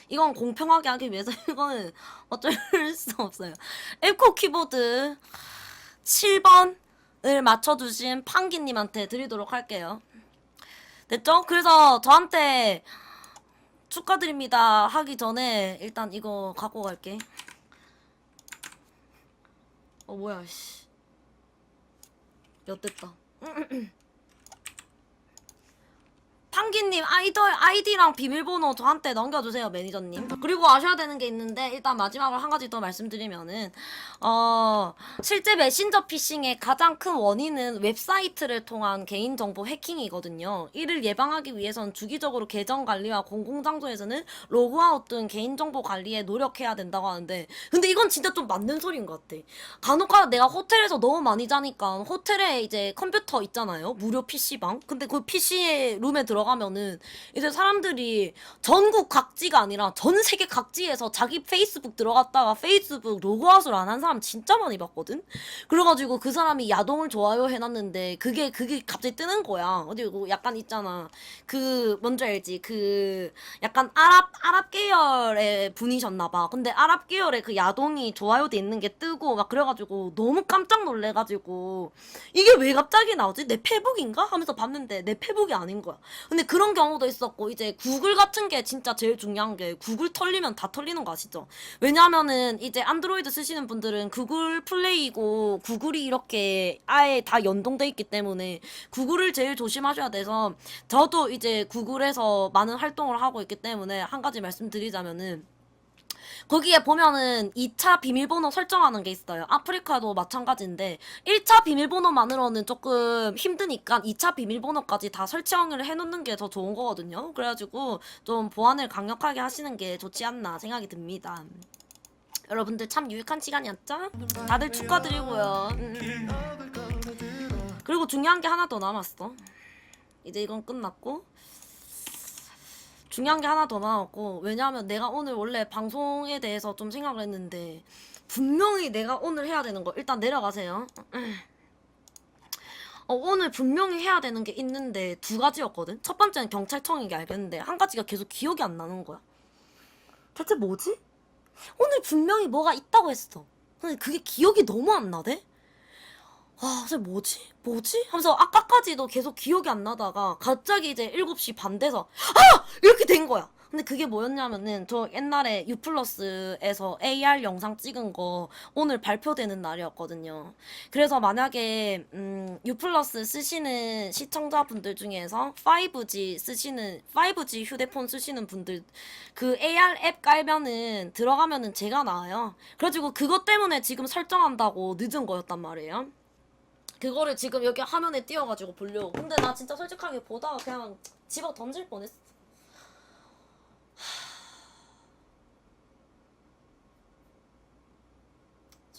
이건 공평하게 하기 위해서 이거는 어쩔 수 없어요. 에코 키보드 7번을 맞춰주신 판기님한테 드리도록 할게요. 됐죠? 그래서 저한테 축하드립니다 하기 전에 일단 이거 갖고 갈게. 뭐야 씨. 엿됐다. 판기님 아이디랑 비밀번호 저한테 넘겨주세요 매니저님. 그리고 아셔야 되는 게 있는데 일단 마지막으로 한 가지 더 말씀드리면은 실제 메신저 피싱의 가장 큰 원인은 웹사이트를 통한 개인정보 해킹이거든요. 이를 예방하기 위해선 주기적으로 계정 관리와 공공장소에서는 로그아웃 등 개인정보 관리에 노력해야 된다고 하는데 근데 이건 진짜 좀 맞는 소리인 것 같아. 간혹가다 내가 호텔에서 너무 많이 자니까 호텔에 이제 컴퓨터 있잖아요. 무료 PC방. 근데 그 PC 룸에 들어가면은 이제 사람들이 전국 각지가 아니라 전 세계 각지에서 자기 페이스북 들어갔다가 페이스북 로그아웃을 안 한 사람 진짜 많이 봤거든. 그래가지고 그 사람이 야동을 좋아요 해놨는데 그게 갑자기 뜨는 거야. 그리고 약간 있잖아. 그 뭔지 알지? 그 약간 아랍 계열의 분이셨나봐. 근데 아랍 계열의 그 야동이 좋아요 돼 있는 게 뜨고 막 그래가지고 너무 깜짝 놀래가지고 이게 왜 갑자기 나오지? 내 페북인가? 하면서 봤는데 내 페북이 아닌 거야. 근데 그런 경우도 있었고 이제 구글 같은 게 진짜 제일 중요한 게 구글 털리면 다 털리는 거 아시죠? 왜냐면은 이제 안드로이드 쓰시는 분들은 구글 플레이고 구글이 이렇게 아예 다 연동돼 있기 때문에 구글을 제일 조심하셔야 돼서 저도 이제 구글에서 많은 활동을 하고 있기 때문에 한 가지 말씀드리자면은 거기에 보면은 2차 비밀번호 설정하는 게 있어요. 아프리카도 마찬가지인데 1차 비밀번호만으로는 조금 힘드니까 2차 비밀번호까지 다 설정을 해놓는 게 더 좋은 거거든요. 그래가지고 좀 보안을 강력하게 하시는 게 좋지 않나 생각이 듭니다. 여러분들 참 유익한 시간이었죠? 다들 축하드리고요. 그리고 중요한 게 하나 더 남았어. 이제 이건 끝났고 중요한 게 하나 더 남았고, 왜냐하면 내가 오늘 원래 방송에 대해서 좀 생각을 했는데 분명히 내가 오늘 해야 되는 거, 일단 내려가세요. 오늘 분명히 해야 되는 게 있는데 두 가지였거든. 첫 번째는 경찰청인 게 알겠는데 한 가지가 계속 기억이 안 나는 거야. 대체 뭐지? 오늘 분명히 뭐가 있다고 했어. 근데 그게 기억이 너무 안 나대? 아, 그래서 뭐지? 하면서 아까까지도 계속 기억이 안 나다가 갑자기 이제 7시 반 돼서 이렇게 된 거야. 근데 그게 뭐였냐면은 저 옛날에 유플러스에서 AR 영상 찍은 거 오늘 발표되는 날이었거든요. 그래서 만약에 유플러스 쓰시는 시청자분들 중에서 5G 휴대폰 쓰시는 분들 그 AR 앱 깔면은 들어가면은 제가 나와요. 그래가지고 그것 때문에 지금 설정한다고 늦은 거였단 말이에요. 그거를 지금 여기 화면에 띄워가지고 보려고. 근데 나 진짜 솔직하게 보다가 그냥 집어 던질 뻔했어.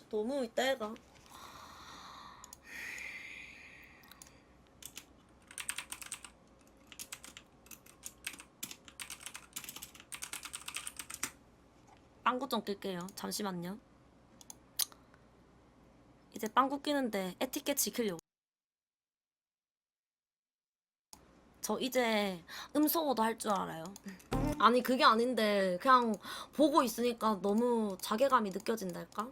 너무 있다 애가. 빵구 좀 끌게요. 잠시만요. 이제 빵구 끼는데 에티켓 지키려고. 저 이제 음소거도 할 줄 알아요. 아니 그게 아닌데 그냥 보고 있으니까 너무 자괴감이 느껴진달까?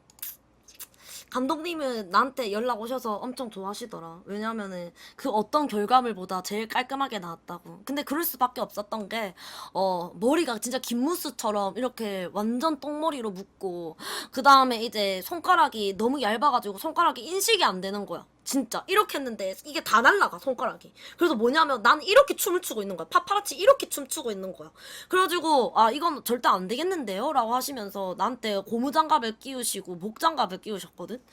감독님은 나한테 연락 오셔서 엄청 좋아하시더라. 왜냐면은 그 어떤 결과물보다 제일 깔끔하게 나왔다고. 근데 그럴 수밖에 없었던 게 머리가 진짜 김무스처럼 이렇게 완전 똥머리로 묶고 그 다음에 이제 손가락이 너무 얇아가지고 손가락이 인식이 안 되는 거야. 진짜 이렇게 했는데 이게 다 날라가 손가락이. 그래서 뭐냐면 나는 이렇게 춤을 추고 있는 거야. 파파라치 이렇게 춤추고 있는 거야. 그래가지고 이건 절대 안 되겠는데요? 라고 하시면서 나한테 고무장갑을 끼우시고 목장갑을 끼우셨거든.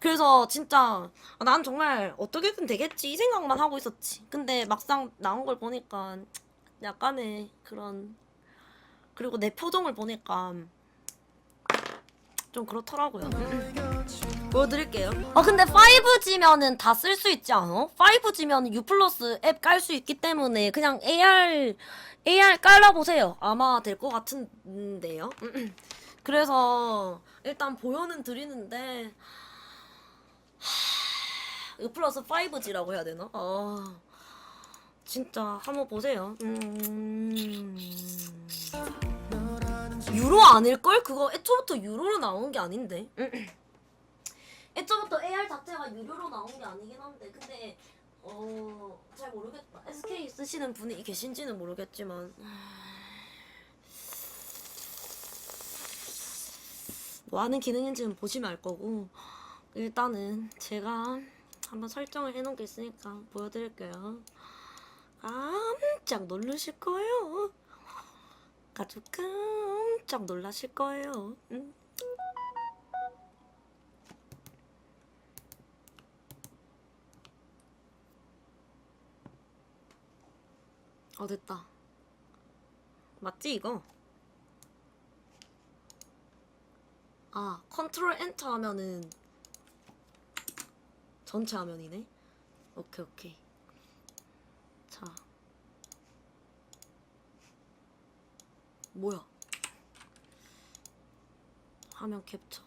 그래서 진짜 난 정말 어떻게든 되겠지 이 생각만 하고 있었지. 근데 막상 나온 걸 보니까 약간의 그런, 그리고 내 표정을 보니까 좀 그렇더라고요. 보여드릴게요. 근데 5G면은 다 쓸 수 있지 않아? 5G면 U 플러스 앱 깔 수 있기 때문에 그냥 AR 깔아보세요. 아마 될 것 같은데요. 그래서 일단 보여는 드리는데 U 플러스 5G라고 해야 되나? 진짜 한번 보세요. 유로 아닐걸? 그거 애초부터 유로로 나온 게 아닌데. 애초부터 AR 자체가 유료로 나온 게 아니긴 한데, 근데 잘 모르겠다. SK 쓰시는 분이 계신지는 모르겠지만 뭐 하는 기능인지는 보시면 알 거고, 일단은 제가 한번 설정을 해놓은 게 있으니까 보여드릴게요. 깜짝 놀라실 거예요. 아주 깜짝 놀라실 거예요. 됐다. 맞지 이거? 컨트롤 엔터 하면은 전체 화면이네. 오케이. 자, 뭐야? 화면 캡처.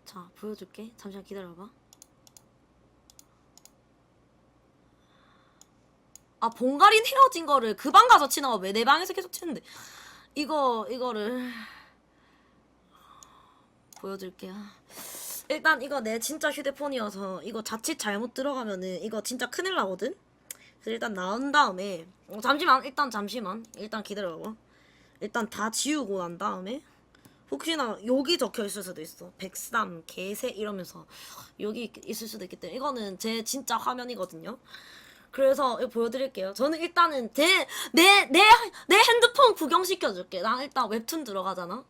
자, 보여줄게. 잠시만 기다려봐. 봉가린 헤어진 거를 그 방 가서 치는 거 왜 내 방에서 계속 치는데. 이거를 보여줄게요. 일단 이거 내 진짜 휴대폰이어서 이거 자칫 잘못 들어가면은 이거 진짜 큰일 나거든? 그래서 일단 나온 다음에 잠시만 일단 기다려봐. 일단 다 지우고 난 다음에 혹시나 여기 적혀 있을 수도 있어. 103 개새 이러면서 여기 있을 수도 있기 때문에 이거는 제 진짜 화면이거든요. 그래서 이거 보여드릴게요. 저는 일단은 내 핸드폰 구경시켜줄게. 난 일단 웹툰 들어가잖아.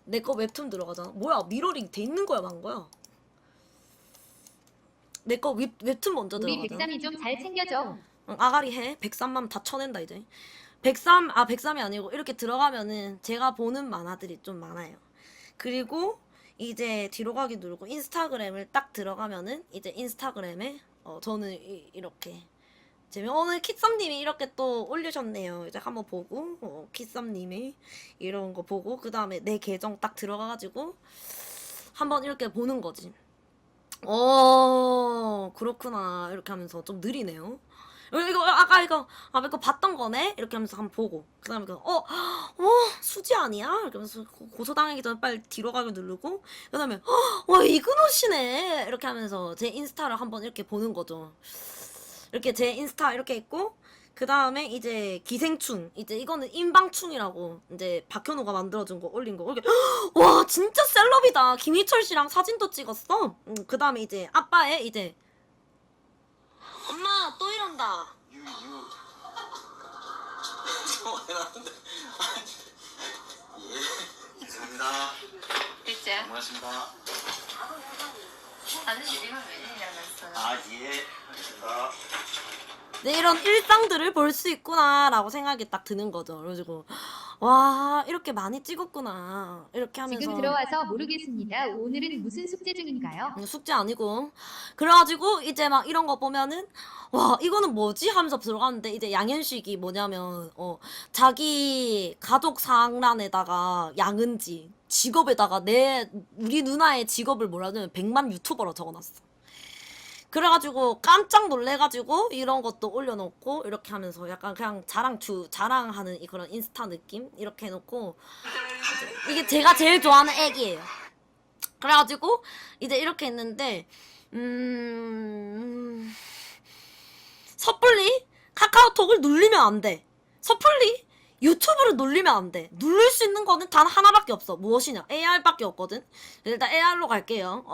내 거 웹툰 들어가잖아. 뭐야 미러링 돼 있는 거야 만 거야? 내 거 웹툰 먼저 우리 들어가잖아. 103이 좀 잘 챙겨줘. 응, 아가리 해. 103만 다 쳐낸다 이제. 103이 아니고 이렇게 들어가면은 제가 보는 만화들이 좀 많아요. 그리고 이제 뒤로 가기 누르고 인스타그램을 딱 들어가면은 이제 인스타그램에 저는 이렇게 오늘 키썸님이 이렇게 또 올리셨네요. 이제 한번 보고 키썸님이 이런 거 보고 그 다음에 내 계정 딱 들어가가지고 한번 이렇게 보는 거지. 그렇구나 이렇게 하면서 좀 느리네요. 이거 봤던 거네 이렇게 하면서 한번 보고 그 다음에 수지 아니야 이렇게 하면서 고소당하기 전에 빨리 뒤로 가기 누르고 그 다음에 이근호 씨네 이렇게 하면서 제 인스타를 한번 이렇게 보는 거죠. 이렇게 제 인스타 이렇게 있고 그 다음에 이제 기생충 이제 이거는 인방충이라고 이제 박현우가 만들어준 거 올린 거 이렇게 와 진짜 셀럽이다. 김희철 씨랑 사진도 찍었어. 그 다음에 이제 아빠의 이제 엄마 또 이런다. 해놨는데. 예, 감사합니다. 글쎄. 고맙습니다. 아저씨 이걸 웬일이냐면서요. 아, 예. 알겠습니다. 네, 이런 일상들을 볼 수 있구나라고 생각이 딱 드는 거죠. 그래가지고 와 이렇게 많이 찍었구나 이렇게 하면서 지금 들어와서 모르겠습니다. 오늘은 무슨 숙제 중인가요? 숙제 아니고 그래가지고 이제 막 이런 거 보면은 와 이거는 뭐지 하면서 들어갔는데 이제 양현식이 뭐냐면 자기 가족 상란에다가 양은지 직업에다가 우리 누나의 직업을 뭐라든 100만 유튜버로 적어놨어. 그래가지고 깜짝 놀래가지고 이런 것도 올려놓고 이렇게 하면서 약간 그냥 자랑하는 그런 인스타 느낌 이렇게 해놓고 이게 제가 제일 좋아하는 액이에요. 그래가지고 이제 이렇게 했는데 섣불리 카카오톡을 눌리면 안 돼. 섣불리 유튜브를 눌리면 안 돼. 누를 수 있는 거는 단 하나밖에 없어. 무엇이냐? AR밖에 없거든. 일단 AR로 갈게요.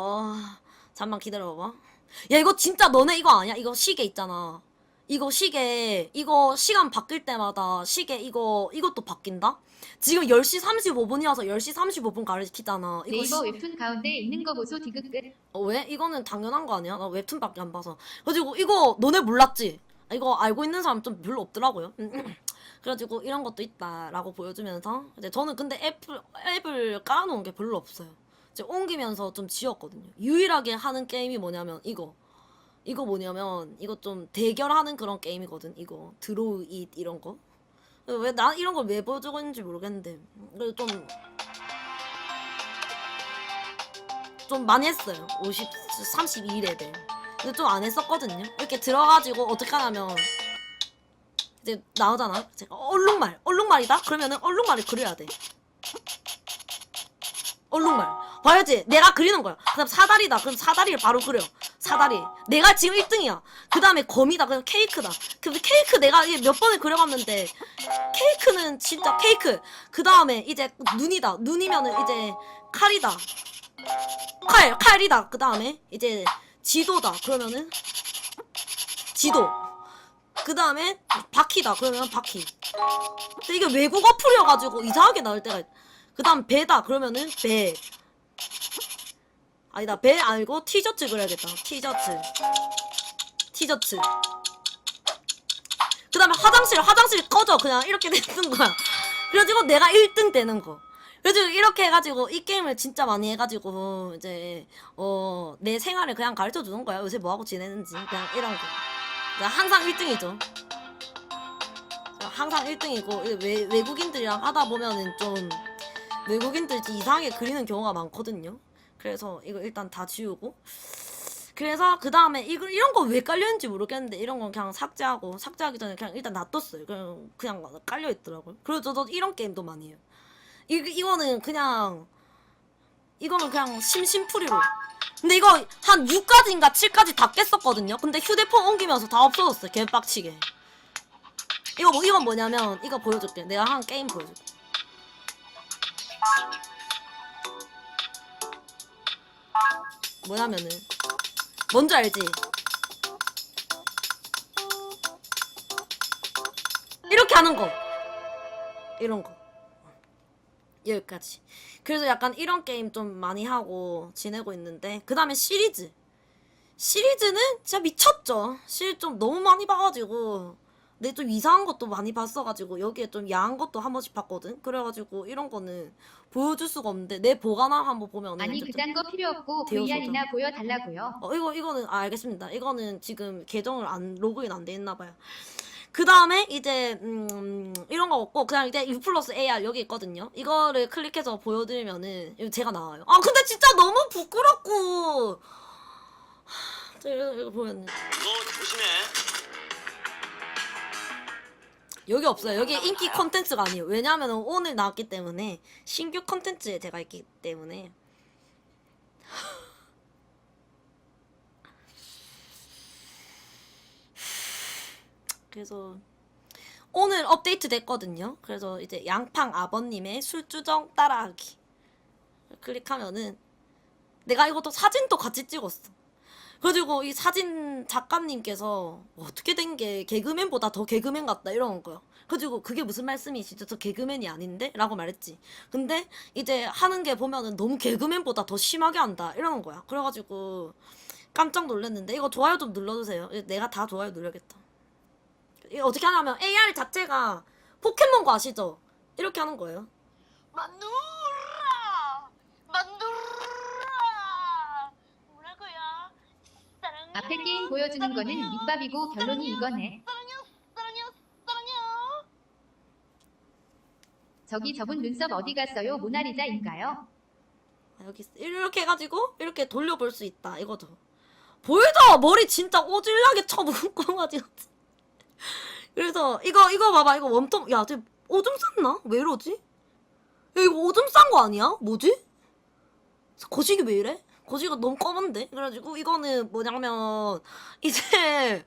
잠만 기다려봐. 야 이거 진짜 너네 이거 아니야? 이거 시계 있잖아. 이거 시간 바뀔 때마다 시계 이것도 바뀐다? 지금 10시 35분이어서 10시 35분 가르치잖아. 이거 네이버 웹툰 가운데 있는 거 보소 디귿끝. 왜? 이거는 당연한 거 아니야? 나 웹툰밖에 안 봐서. 그래가지고 이거 너네 몰랐지? 이거 알고 있는 사람 좀 별로 없더라고요. 그래가지고 이런 것도 있다라고 보여주면서 이제 저는 근데 앱을 깔아놓은 게 별로 없어요. 이제 옮기면서 좀 지웠거든요. 유일하게 하는 게임이 뭐냐면 이거 뭐냐면 이거 좀 대결하는 그런 게임이거든. 이거 드로잇 이런 거. 왜 난 이런 걸 왜 보여주고 있는지 모르겠는데 그래도 좀 많이 했어요. 32레벨. 근데 좀 안 했었거든요. 이렇게 들어가지고 어떻게 하냐면 이제 나오잖아. 제가 얼룩말이다? 그러면은 얼룩말을 그려야 돼. 얼룩말 봐야지. 내가 그리는 거야. 그 다음 사다리다. 그럼 사다리를 바로 그려. 사다리 내가 지금 1등이야. 그 다음에 거미다. 그럼 케이크다. 근데 케이크 내가 몇 번을 그려봤는데 케이크는 진짜 케이크. 그 다음에 이제 눈이다. 눈이면은 이제 칼이다. 칼이다. 그 다음에 이제 지도다. 그러면은 지도. 그 다음에 바퀴다. 그러면 바퀴. 근데 이게 외국 어플이어가지고 이상하게 나올 때가 있. 그 다음 배다. 그러면은 배. 아니다. 배 아니고 티셔츠 그려야겠다. 티셔츠. 그 다음에 화장실 꺼져. 그냥 이렇게 되는 거야. 그래가지고 내가 1등 되는 거. 그래가지고 이렇게 해가지고 이 게임을 진짜 많이 해가지고 이제 내 생활을 그냥 가르쳐 주는 거야. 요새 뭐하고 지내는지 그냥 이런 거. 그냥 항상 1등이죠. 항상 1등이고 외국인들이랑 하다 보면은 좀 외국인들이 이상하게 그리는 경우가 많거든요. 그래서 이거 일단 다 지우고 그래서 그 다음에 이런 거 왜 깔려있는지 모르겠는데 이런 건 그냥 삭제하기 전에 그냥 일단 놔뒀어요. 그냥 깔려있더라고요. 그래서 저도 이런 게임도 많이 해요. 이거는 그냥 심심풀이로. 근데 이거 한 6까지인가 7까지 다 깼었거든요. 근데 휴대폰 옮기면서 다 없어졌어요. 개빡치게. 이건 뭐냐면 이거 보여줄게. 내가 한 게임 보여줄게. 뭐냐면은 뭔지 알지? 이렇게 하는 거. 이런 거. 여기까지. 그래서 약간 이런 게임 좀 많이 하고 지내고 있는데, 그 다음에 시리즈는 진짜 미쳤죠. 시리즈 좀 너무 많이 봐가지고, 근데 좀 이상한 것도 많이 봤어가지고 여기에 좀 야한 것도 한 번씩 봤거든. 그래가지고 이런 거는 보여줄 수가 없는데 내 보관함 한번 보면은 아니 그딴 거 필요 없고 대여소죠. VR이나 보여달라고요. 이거는 알겠습니다. 이거는 지금 계정을 안 로그인 안 돼 있나 봐요. 그 다음에 이제 이런 거 없고 그냥 이제 U 플러스 AR 여기 있거든요. 이거를 클릭해서 보여드리면은 이거 제가 나와요. 아 근데 진짜 너무 부끄럽고. 이거 보면은 이거 조심해. 여기 없어요. 여기 인기 컨텐츠가 아니에요. 왜냐하면 오늘 나왔기 때문에 신규 컨텐츠에 제가 있기 때문에. 그래서 오늘 업데이트 됐거든요. 그래서 이제 양팡 아버님의 술주정 따라하기 클릭하면은 내가 이것도 사진도 같이 찍었어. 그래가지고 이 사진 작가님께서 어떻게 된 게 개그맨보다 더 개그맨 같다 이러는 거야. 그래가지고 그게 무슨 말씀이시죠? 저 개그맨이 아닌데? 라고 말했지. 근데 이제 하는 게 보면은 너무 개그맨보다 더 심하게 한다 이러는 거야. 그래가지고 깜짝 놀랐는데 이거 좋아요 좀 눌러주세요. 내가 다 좋아요 눌러야겠다. 이게 어떻게 하냐면 AR 자체가 포켓몬 거 아시죠? 이렇게 하는 거예요. 만두라 뭐라고요? 사랑해. 앞에 게임 보여주는 거는 밑밥이고 결론이 이거네. 사랑해요. 저기 저분 눈썹 어디 갔어요? 모나리자인가요? 여기 있어. 이렇게 해가지고 이렇게 돌려볼 수 있다 이거죠. 보이죠? 머리 진짜 오질나게 쳐묶어가지고. 그래서 이거 봐봐. 이거 웜톤. 야, 쟤 오줌 쌌나? 왜 이러지? 야, 이거 오줌 싼 거 아니야? 뭐지? 거식이 왜 이래? 거식이 너무 검은데? 그래가지고 이거는 뭐냐면 이제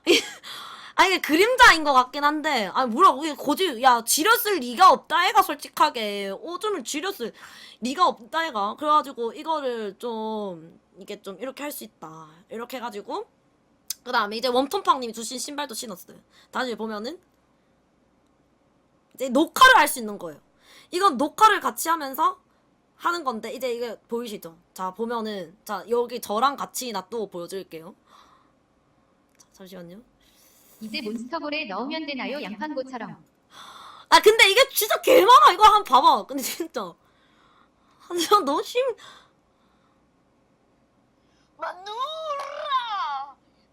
이게 그림자인 것 같긴 한데, 아니 뭐라고 이게 거지? 야, 지렸을 리가 없다 애가. 솔직하게 오줌을 지렸을 리가 없다 애가. 그래가지고 이거를 좀 이게 좀 이렇게 할 수 있다 이렇게 해가지고 그 다음에 이제 웜톤팡님이 주신 신발도 신었어요. 다시 보면은 이제 녹화를 할 수 있는 거예요. 이건 녹화를 같이 하면서 하는 건데 이제 이게 보이시죠? 자 보면은 자 여기 저랑 같이 놔두고 보여드릴게요. 자, 잠시만요. 이제 몬스터볼에 넣으면 되나요? 양판고처럼. 아 근데 이게 진짜 개 많아. 이거 한번 봐봐. 근데 진짜 진짜 너무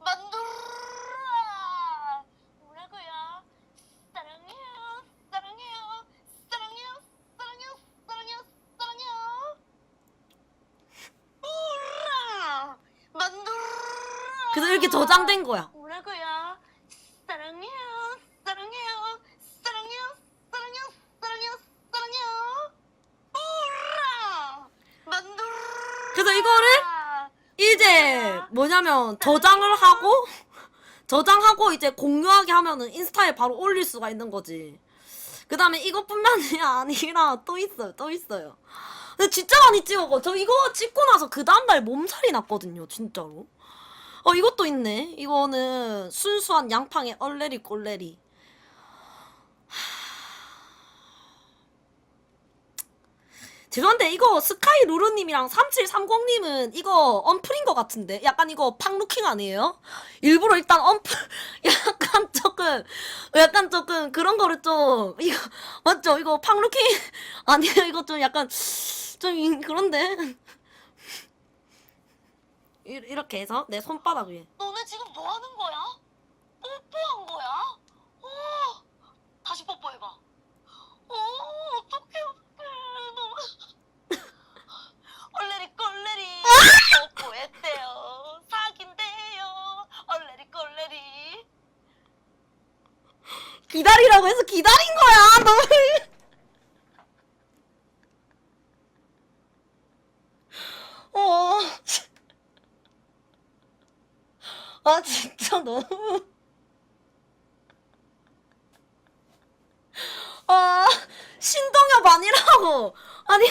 만두라 뭐라고요? 사랑해요. 우라 만두라 그래서 이렇게 저장된 거야. 뭐라고요? 사랑해요. 우라 만두라 그래서 이거를 이제 뭐냐면 저장하고 이제 공유하게 하면은 인스타에 바로 올릴 수가 있는 거지. 그 다음에 이것뿐만이 아니라 또 있어요. 근데 진짜 많이 찍었고 저 이거 찍고 나서 그 다음날 몸살이 났거든요 진짜로. 이것도 있네. 이거는 순수한 양팡의 얼레리 꼴레리. 죄송한데 이거 스카이 루루님이랑 3730님은 이거 언플인 것 같은데 약간 이거 팡루킹 아니에요? 일부러 일단 언플 약간 조금 그런 거를 좀 이거 맞죠? 이거 팡루킹 아니에요? 이거 좀 약간 좀 그런데 이렇게 해서 내 손바닥 위에 너네 지금 뭐 하는 거야? 뽀뽀한 거야? 다시 뽀뽀해봐. 어떡해. 너무. 얼레리 꼴레리. 뽀뽀했대요. 사귄대요. 얼레리 꼴레리. 기다리라고 해서 기다린 거야. 너무 아 진짜 너무 신동엽 아니라고. 아니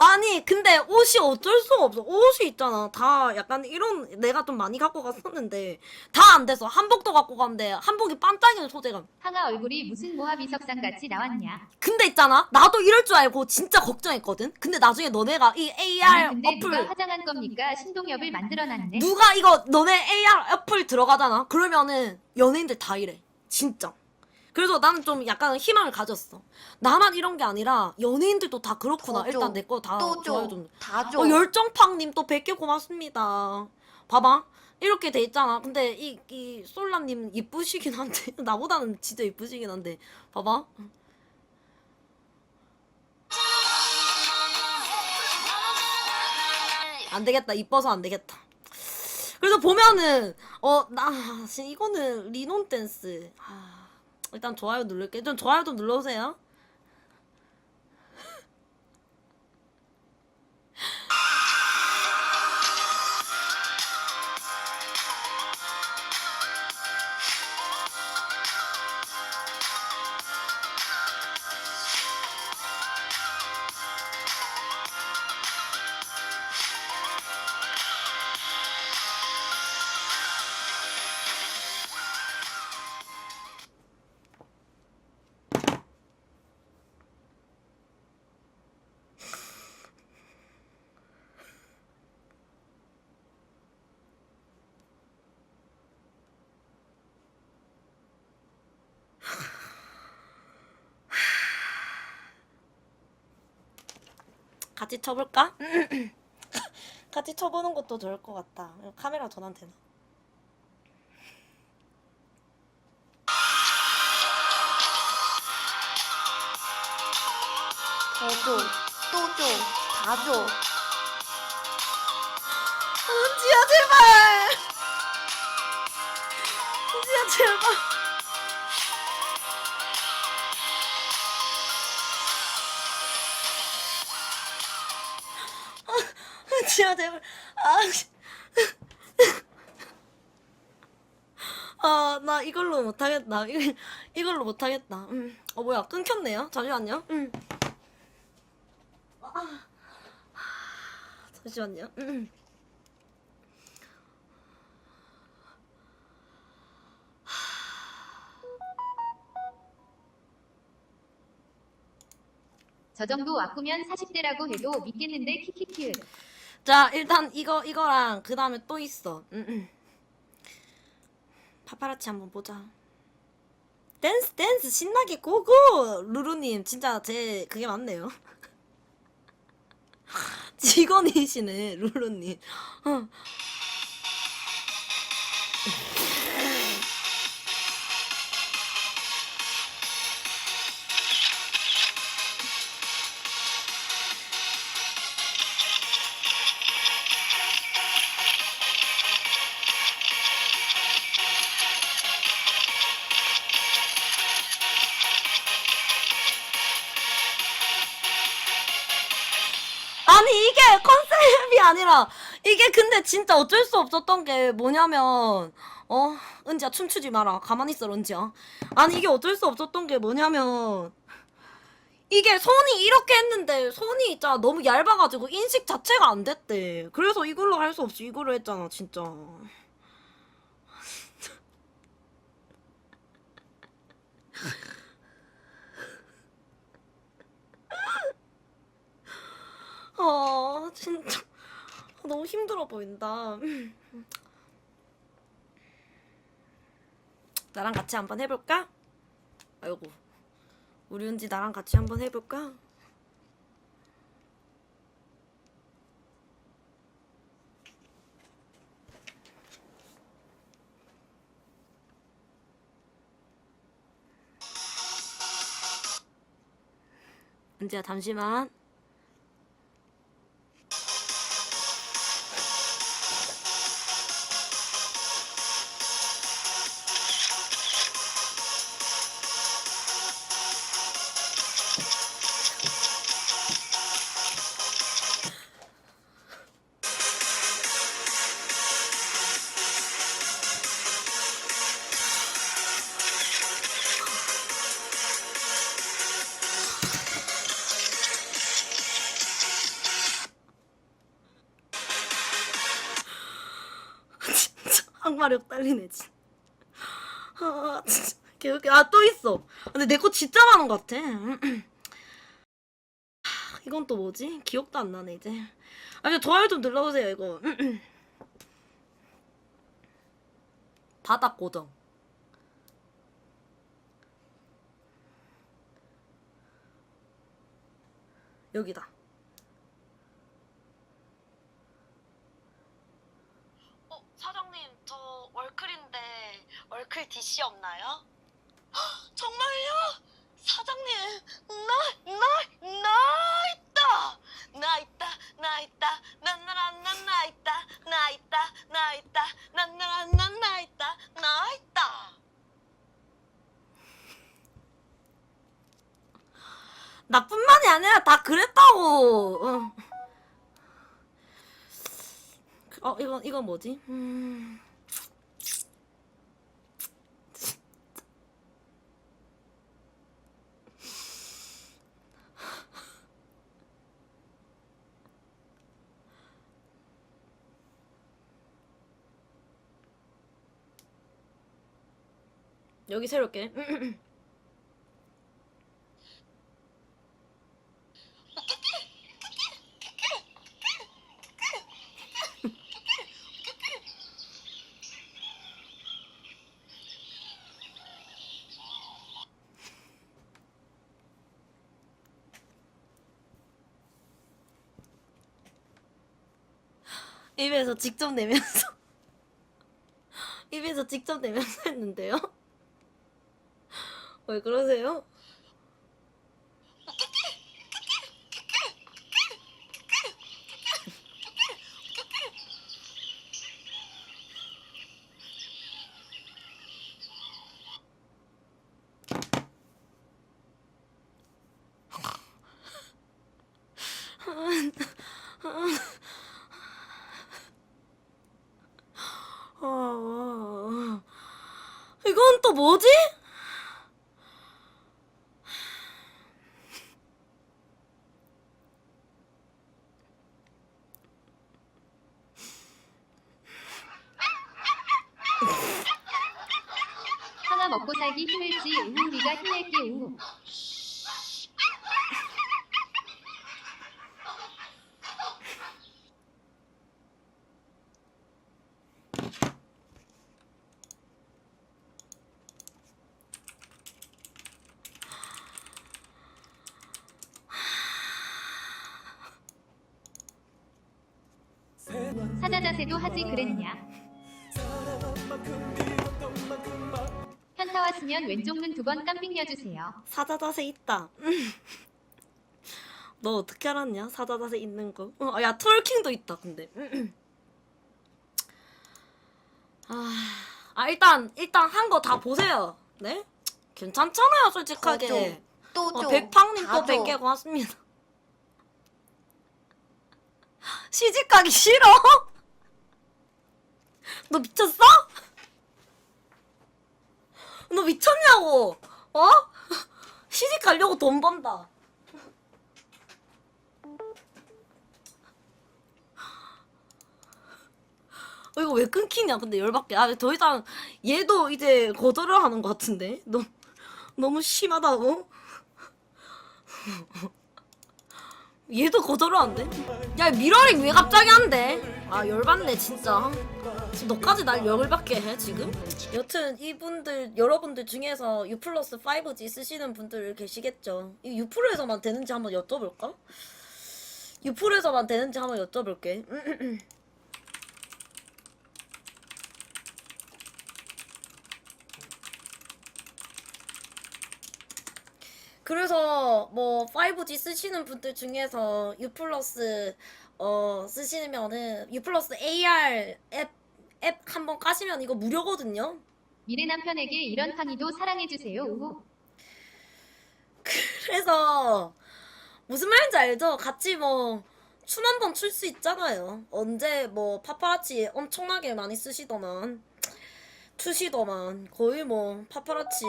아니 근데 옷이 어쩔 수가 없어. 옷이 있잖아. 다 약간 이런 내가 좀 많이 갖고 갔었는데 다 안 돼서 한복도 갖고 갔는데 한복이 반짝이는 소재감. 항아 얼굴이 무슨 모합 이석상 같이 나왔냐? 근데 있잖아. 나도 이럴 줄 알고 진짜 걱정했거든. 근데 나중에 너네가 이 AR 아니 근데 누가 어플 화장한 겁니까? 신동엽을 만들어놨네. 누가 이거 너네 AR 어플 들어가잖아. 그러면은 연예인들 다 이래. 진짜. 그래서 나는 좀 약간 희망을 가졌어. 나만 이런 게 아니라 연예인들도 다 그렇구나. 더 줘. 일단 내 거 다 또 좋아요 줘. 좀. 다 줘. 열정팡님 또 100개 고맙습니다. 봐봐. 이렇게 돼 있잖아. 근데 이 솔라님 이쁘시긴 한데 나보다는 진짜 이쁘시긴 한데 봐봐. 안 되겠다. 이뻐서 안 되겠다. 그래서 보면은 나 이거는 리논 댄스. 일단 좋아요 누를게. 좀 좋아요 좀 눌러주세요. 같이 쳐볼까? 같이 쳐보는 것도 좋을 것 같다. 카메라 전환 되나? 더 줘. 또 줘. 다 줘. 은지야 제발. 은지야 제발. 은지야 제발. 나 이걸로 못하겠다. 이걸로 못하겠다. 뭐야 끊겼네요. 잠시만요. 잠시만요. 저 정도 와꾸면 40대라고 해도 믿겠는데 키키키. 자 일단 이거랑 그 다음에 또 있어. 파파라치 한번 보자. 댄스 신나게 고고. 루루님 진짜 제 그게 맞네요. 직원이시네 루루님. 아니 이게 컨셉이 아니라 이게 근데 진짜 어쩔 수 없었던 게 뭐냐면 은지야 춤추지 마라. 가만히 있어 은지야. 아니 이게 어쩔 수 없었던 게 뭐냐면 이게 손이 이렇게 했는데 손이 있잖아 너무 얇아가지고 인식 자체가 안 됐대. 그래서 이걸로 할 수 없이 이걸로 했잖아 진짜. 진짜 너무 힘들어 보인다. 나랑 같이 한번 해볼까? 아이고 우리 은지 나랑 같이 한번 해볼까? 은지야 잠시만. 항마력 딸리네 진. 아 진짜 개웃기. 아또 있어. 근데 내 거 진짜 많은 것 같아. 이건 또 뭐지? 기억도 안 나네 이제. 아 근데 좋아요 좀 눌러주세요 이거. 바닥 고정. 여기다. 사장님, 저 월클인데 월클 DC 없나요? 정말요? 사장님, 나 있다! 나 있다, 나 있다, 나 있다, 나 있다, 나 있다, 나 있다, 나 있다. 나뿐만이 아니라 다 그랬다고. 이건 뭐지? 여기 새롭게. 입에서 직접 내면서 입에서 직접 내면서 했는데요? 왜 그러세요? 이건 또 뭐지? 하나 먹고 살기 힘들지 우우 우리가 힘낼게 우우. 사자 자세도 하지 그랬냐. 현타 왔으면 왼쪽 눈 두 번 깜빙 려주세요. 사자 자세 있다. 너 어떻게 알았냐? 사자 자세 있는 거. 야 트월킹도 있다. 근데. 일단 한 거 다 보세요. 네? 괜찮잖아요, 솔직하게. 또 줘. 백팡님 다 또 줘. 100개 고맙습니다. 시집 가기 싫어? 너 미쳤어? 너 미쳤냐고? 어? 시집 가려고 돈 번다. 이거 왜 끊기냐? 근데 열받게. 더 이상 얘도 이제 거절을 하는 것 같은데. 너무 심하다고? 얘도 거절을 안 돼? 야 미러링 왜 갑자기 안 돼? 열받네 진짜. 지금 너까지 날 열받게 해 지금? 여튼 이분들 여러분들 중에서 U 플러스 5G 쓰시는 분들 계시겠죠? 이 U 프로에서만 되는지 한번 여쭤볼까? U 프로에서만 되는지 한번 여쭤볼게. 그래서 뭐 5G 쓰시는 분들 중에서 U 플러스 쓰시면은 U 플러스 AR 앱 한번 까시면 이거 무료거든요. 미래 남편에게 이런 강의도 사랑해주세요 우우. 그래서 무슨 말인지 알죠? 같이 뭐 춤 한 번 출 수 있잖아요. 언제 뭐 파파라치 엄청나게 많이 쓰시더만 추시더만 거의 뭐 파파라치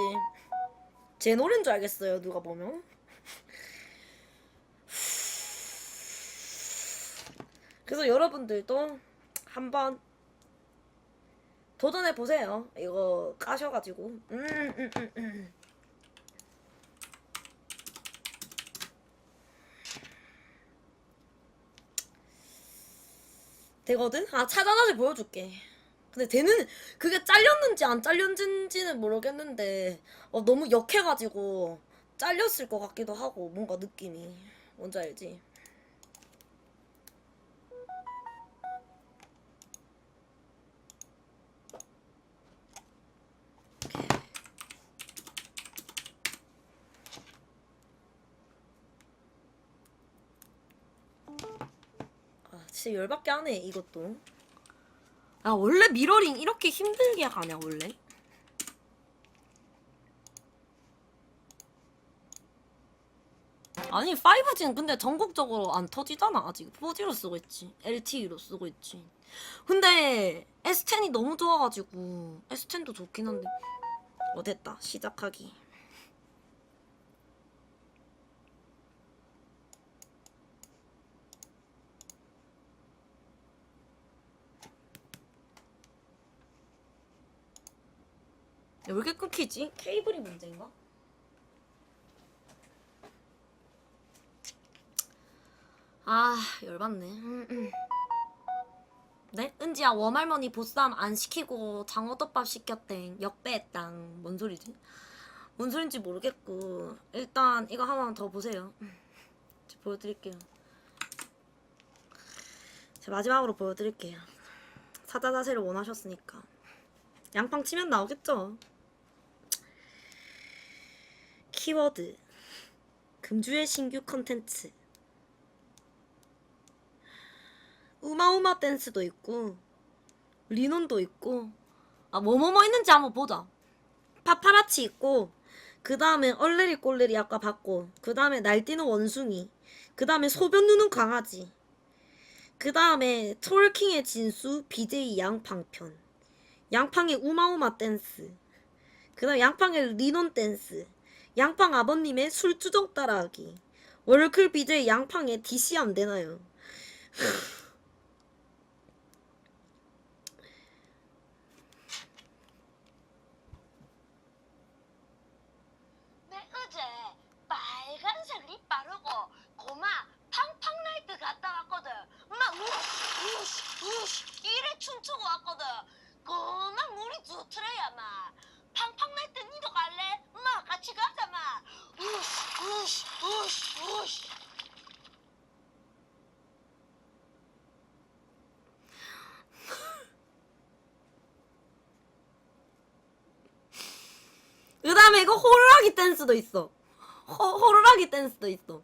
제 노래인 줄 알겠어요 누가 보면. 그래서 여러분들도 한번 도전해 보세요. 이거 까셔가지고. 되거든? 아, 찾아다시 보여줄게. 근데 걔는 그게 잘렸는지 안 잘렸는지는 모르겠는데 너무 역해가지고 잘렸을 것 같기도 하고 뭔가 느낌이 뭔지 알지? 아 진짜 열받게 하네 이것도. 아 원래 미러링 이렇게 힘들게 가냐 원래? 아니 5G는 근데 전국적으로 안 터지잖아. 아직 4G로 쓰고 있지. LTE로 쓰고 있지. 근데 S10이 너무 좋아가지고 S10도 좋긴 한데 됐다. 시작하기. 왜 이렇게 끊기지? 케이블이 문제인가? 아 열받네. 네? 은지야 웜할머니 보쌈 안 시키고 장어덮밥 시켰땡. 역배했당. 뭔 소리지? 뭔 소린지 모르겠고 일단 이거 한번 더 보세요. 제가 보여드릴게요. 제가 마지막으로 보여드릴게요. 사자 자세를 원하셨으니까 양팡 치면 나오겠죠? 키워드 금주의 신규 컨텐츠 우마우마 댄스도 있고 리논도 있고 뭐뭐뭐 있는지 한번 보자. 파파라치 있고 그 다음에 얼레리 꼴레리 아까 봤고 그 다음에 날뛰는 원숭이 그 다음에 소변 누는 강아지 그 다음에 트월킹의 진수 BJ 양팡편 양팡의 우마우마 댄스 그 다음에 양팡의 리논 댄스 양팡 아버님의 술주정 따라하기 월클 BJ 양팡의 DC 안 되나요? 내 어제 빨간색 립 바르고 고마 팡팡나이트 갔다 왔거든. 막 우시 이래 춤추고 왔거든. 고마 물이 좋더래야 마. 팡팡나이트 니도 갈래? 마 같이 가자 마. 우시. 그 다음에 이거 호루라기 댄스도 있어. 호루라기 댄스도 있어.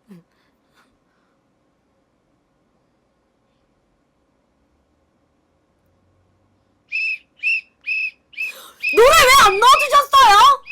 노래 왜 안 넣어주셨어요?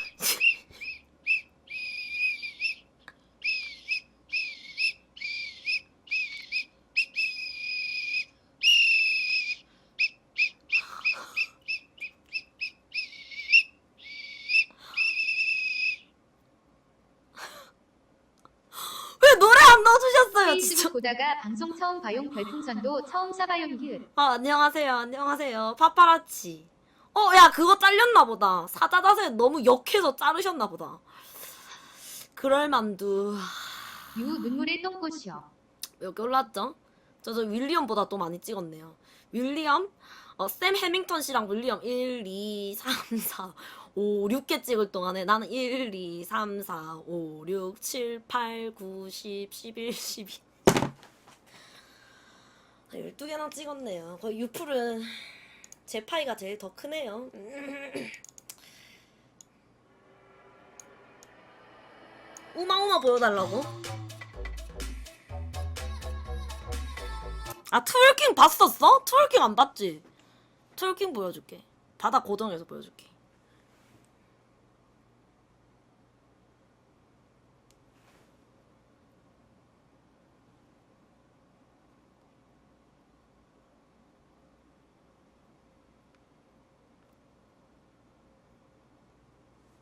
왜 노래 안 넣어주셨어요? 페이스북 진짜. 보다가 방송 처음 봐용 별풍선도 처음 쏴봐용 기을. 안녕하세요. 파파라치. 야, 그거 잘렸나 보다. 사자 자세 너무 역해서 자르셨나 보다. 그럴 만두. 유 눈물의 똥꼬시여. 여기 올랐죠? 저 윌리엄보다 또 많이 찍었네요. 윌리엄? 샘 해밍턴 씨랑 윌리엄 1, 2, 3, 4, 5, 6개 찍을 동안에 나는 1, 2, 3, 4, 5, 6, 7, 8, 9, 10, 11, 12 12개나 찍었네요. 거의 유풀은 제 파이가 제일 더 크네요. 우마우마 보여달라고? 트월킹 봤었어? 트월킹 안 봤지? 트월킹 보여줄게. 바닥 고정해서 보여줄게.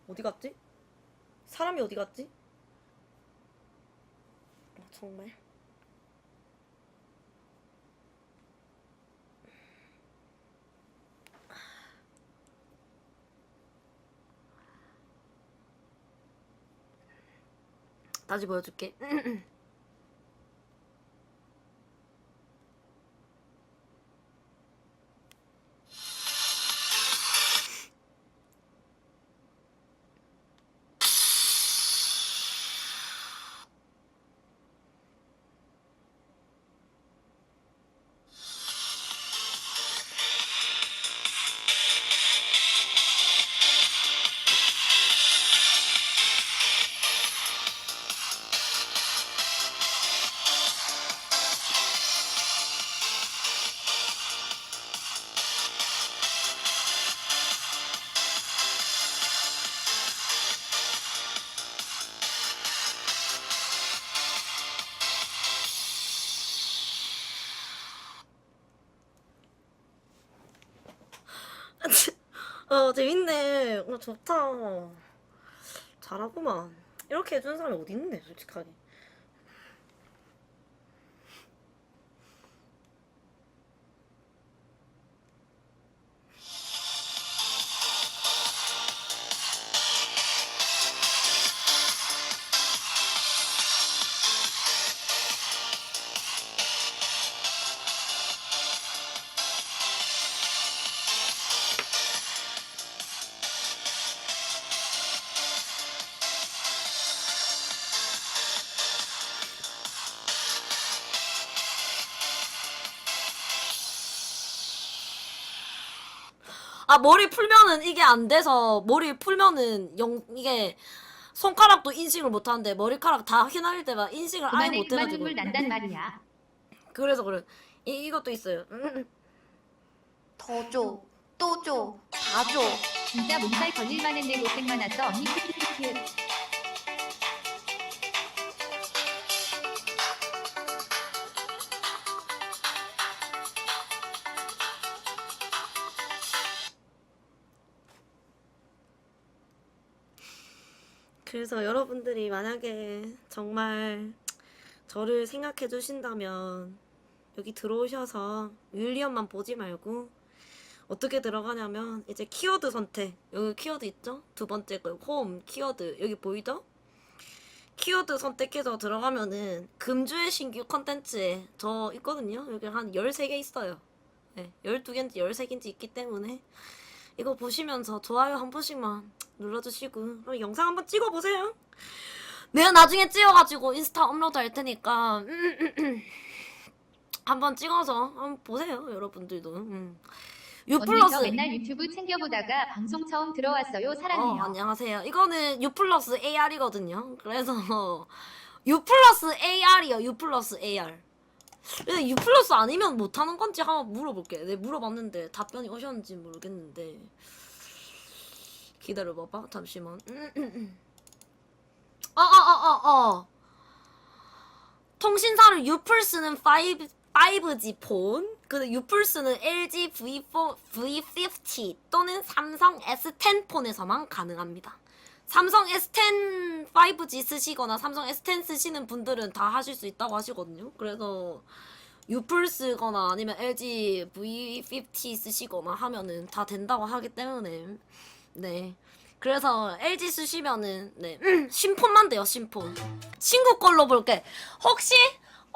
어디 갔지? 사람이 어디 갔지? 정말. 다시 보여줄게. 재밌네. 좋다. 잘하구만. 이렇게 해주는 사람이 어디 있는데, 솔직하게. 아, 머리 풀면은 이게 안 돼서, 머리 풀면은 이게 손가락도 인식을 못 하는데, 머리카락 다 휘날릴 때만 인식을 아예 그만해 못 그만 해가지고. 눈물 난단 말이야. 그래서 그래. 이것도 있어요. 더 줘. 또 줘. 다 줘. 진짜 몸살 걸릴만 했네. 고생 많았어 언니. 키키키키. 그래서 여러분들이 만약에 정말 저를 생각해 주신다면 여기 들어오셔서 윌리엄만 보지 말고 어떻게 들어가냐면 이제 키워드 선택, 여기 키워드 있죠? 두 번째 거 홈 키워드 여기 보이죠? 키워드 선택해서 들어가면은 금주의 신규 컨텐츠에 저 있거든요. 여기 한 13개 있어요. 네, 12개인지 13개인지 있기 때문에 이거 보시면서 좋아요 한 번씩만 눌러주시고 그럼 영상 한번 찍어보세요. 내가 나중에 찍어가지고 인스타 업로드 할 테니까 한번 찍어서 한번 보세요 여러분들도. U 언니 플러스 저 맨날 유튜브 챙겨보다가 방송 처음 들어왔어요. 사랑해요. 안녕하세요. 이거는 U 플러스 AR이거든요. 그래서 U 플러스 AR이요. U 플러스 AR. 근데 U 플러스 아니면 못하는 건지 한번 물어볼게. 내가 물어봤는데 답변이 오셨는지 모르겠는데 기다려봐봐. 잠시만. 통신사를 U 플스는 5G 폰, 근데 U 플스는 LG V4, V50 또는 삼성 S10 폰에서만 가능합니다. 삼성 S10 5G 쓰시거나 삼성 S10 쓰시는 분들은 다 하실 수 있다고 하시거든요. 그래서 U+ 쓰거나 아니면 LG V50 쓰시거나 하면은 다 된다고 하기 때문에 네. 그래서 LG 쓰시면은 네 신폰만 돼요. 신폰. 친구 걸로 볼게. 혹시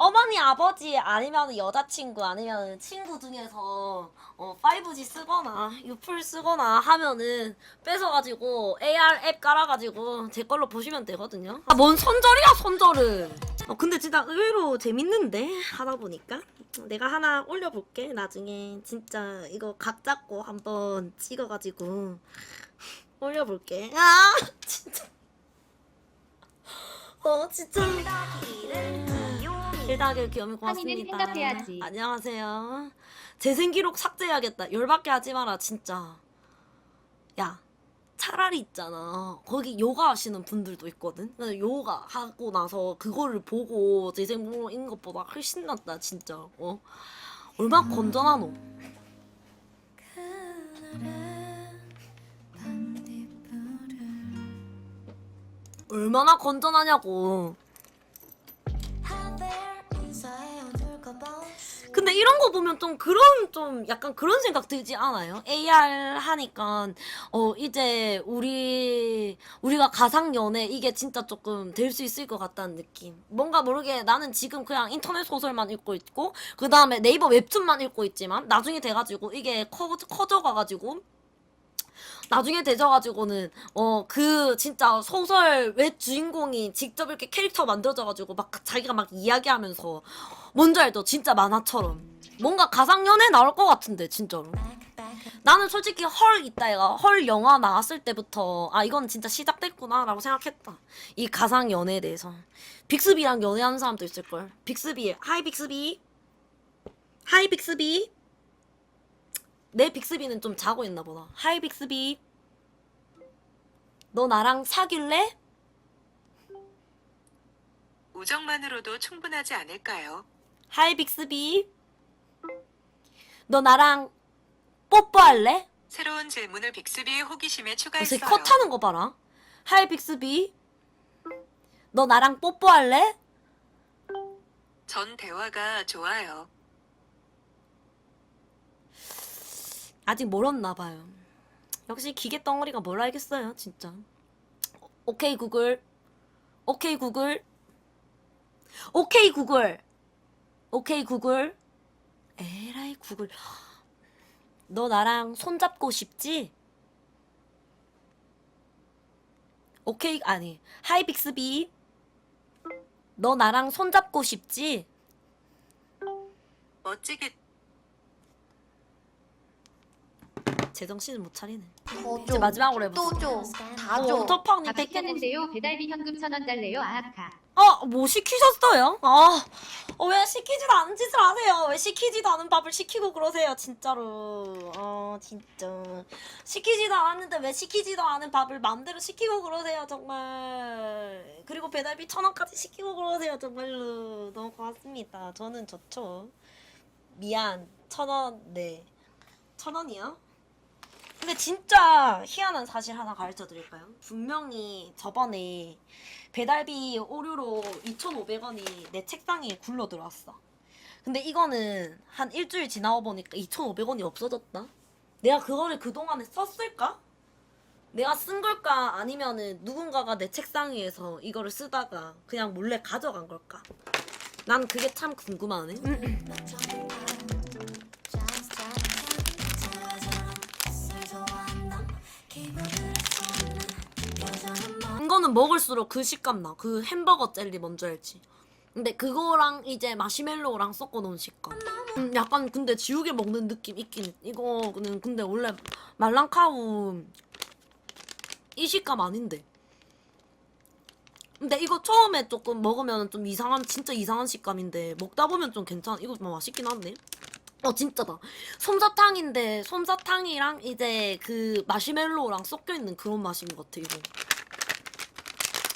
어머니 아버지 아니면 여자친구 아니면 친구 중에서 5G 쓰거나 U+ 쓰거나 하면은 뺏어가지고 AR 앱 깔아가지고 제 걸로 보시면 되거든요. 아, 뭔 손절이야 손절은. 근데 진짜 의외로 재밌는데 하다 보니까 내가 하나 올려볼게. 나중에 진짜 이거 각 잡고 한번 찍어가지고 올려볼게. 아 진짜 진짜 길다길 귀염이 하민은 고맙습니다. 생각해야지. 안녕하세요. 재생기록 삭제해야겠다. 열받게 하지 마라 진짜. 야 차라리 있잖아 거기 요가 하시는 분들도 있거든. 근데 요가 하고 나서 그거를 보고 재생기록 있는 것보다 훨씬 낫다 진짜. 얼마나 건전하노. 얼마나 건전하냐고. 근데 이런 거 보면 좀 그런 좀 약간 그런 생각 들지 않아요? AR 하니까 이제 우리가 가상 연애 이게 진짜 조금 될 수 있을 것 같다는 느낌. 뭔가 모르게 나는 지금 그냥 인터넷 소설만 읽고 있고 그 다음에 네이버 웹툰만 읽고 있지만 나중에 돼가지고 이게 커져가가지고 나중에 되져가지고는 그 진짜 소설 웹 주인공이 직접 이렇게 캐릭터 만들어져가지고 막 자기가 막 이야기하면서 뭔지 알죠? 진짜 만화처럼 뭔가 가상 연애 나올 것 같은데 진짜로. 나는 솔직히 헐 이따가 헐 영화 나왔을 때부터 아 이건 진짜 시작됐구나 라고 생각했다. 이 가상 연애에 대해서. 빅스비랑 연애하는 사람도 있을걸. 빅스비 하이 빅스비 하이 빅스비. 내 빅스비는 좀 자고 있나 보다. 하이 빅스비 너 나랑 사귈래? 우정만으로도 충분하지 않을까요? 하이 빅스비 너 나랑 뽀뽀할래? 새로운 질문을 빅스비의 호기심에 요새 추가했어요. 컷하는 거 봐라. 하이 빅스비 너 나랑 뽀뽀할래? 전 대화가 좋아요. 아직 멀었나 봐요. 역시 기계 덩어리가 뭘 알겠어요, 진짜. 오케이 구글. 오케이 구글. 오케이 구글. 오케이 구글. 에라이 구글. 너 나랑 손잡고 싶지? 오케이 아니. 하이 빅스비. 너 나랑 손잡고 싶지? 멋지게 제정신을 못 차리네. 더 이제 줘. 마지막으로 해보자. 또 줘. 다 줘. 터팡님 밥 100개 시켰는데요. 배달비 현금 1,000원 달래요. 아하카. 뭐 시키셨어요? 왜 시키지도 않은 짓을 하세요? 왜 시키지도 않은 밥을 시키고 그러세요, 진짜로. 진짜. 시키지도 않았는데 왜 시키지도 않은 밥을 마음대로 시키고 그러세요, 정말. 그리고 배달비 1,000원까지 시키고 그러세요, 정말로. 너무 고맙습니다. 저는 좋죠. 미안. 1,000원, 네. 1,000원이요? 근데 진짜 희한한 사실 하나 가르쳐 드릴까요? 분명히 저번에 배달비 오류로 2,500원이 내 책상에 굴러 들어왔어. 근데 이거는 한 일주일 지나고 보니까 2,500원이 없어졌다? 내가 그거를 그동안에 썼을까? 내가 쓴 걸까? 아니면은 누군가가 내 책상 위에서 이거를 쓰다가 그냥 몰래 가져간 걸까? 난 그게 참 궁금하네. 이거는 먹을수록 그 식감 나. 그 햄버거 젤리 뭔지 알지? 근데 그거랑 이제 마시멜로우랑 섞어놓은 식감. 약간 근데 지우개 먹는 느낌 있긴. 이거는 근데 원래 말랑카우 이 식감 아닌데. 근데 이거 처음에 조금 먹으면 좀 이상한 진짜 이상한 식감인데 먹다 보면 좀 괜찮아. 이거 뭐 맛있긴 한데. 진짜다. 솜사탕인데 솜사탕이랑 이제 그 마시멜로우랑 섞여있는 그런 맛인 것 같아 이거.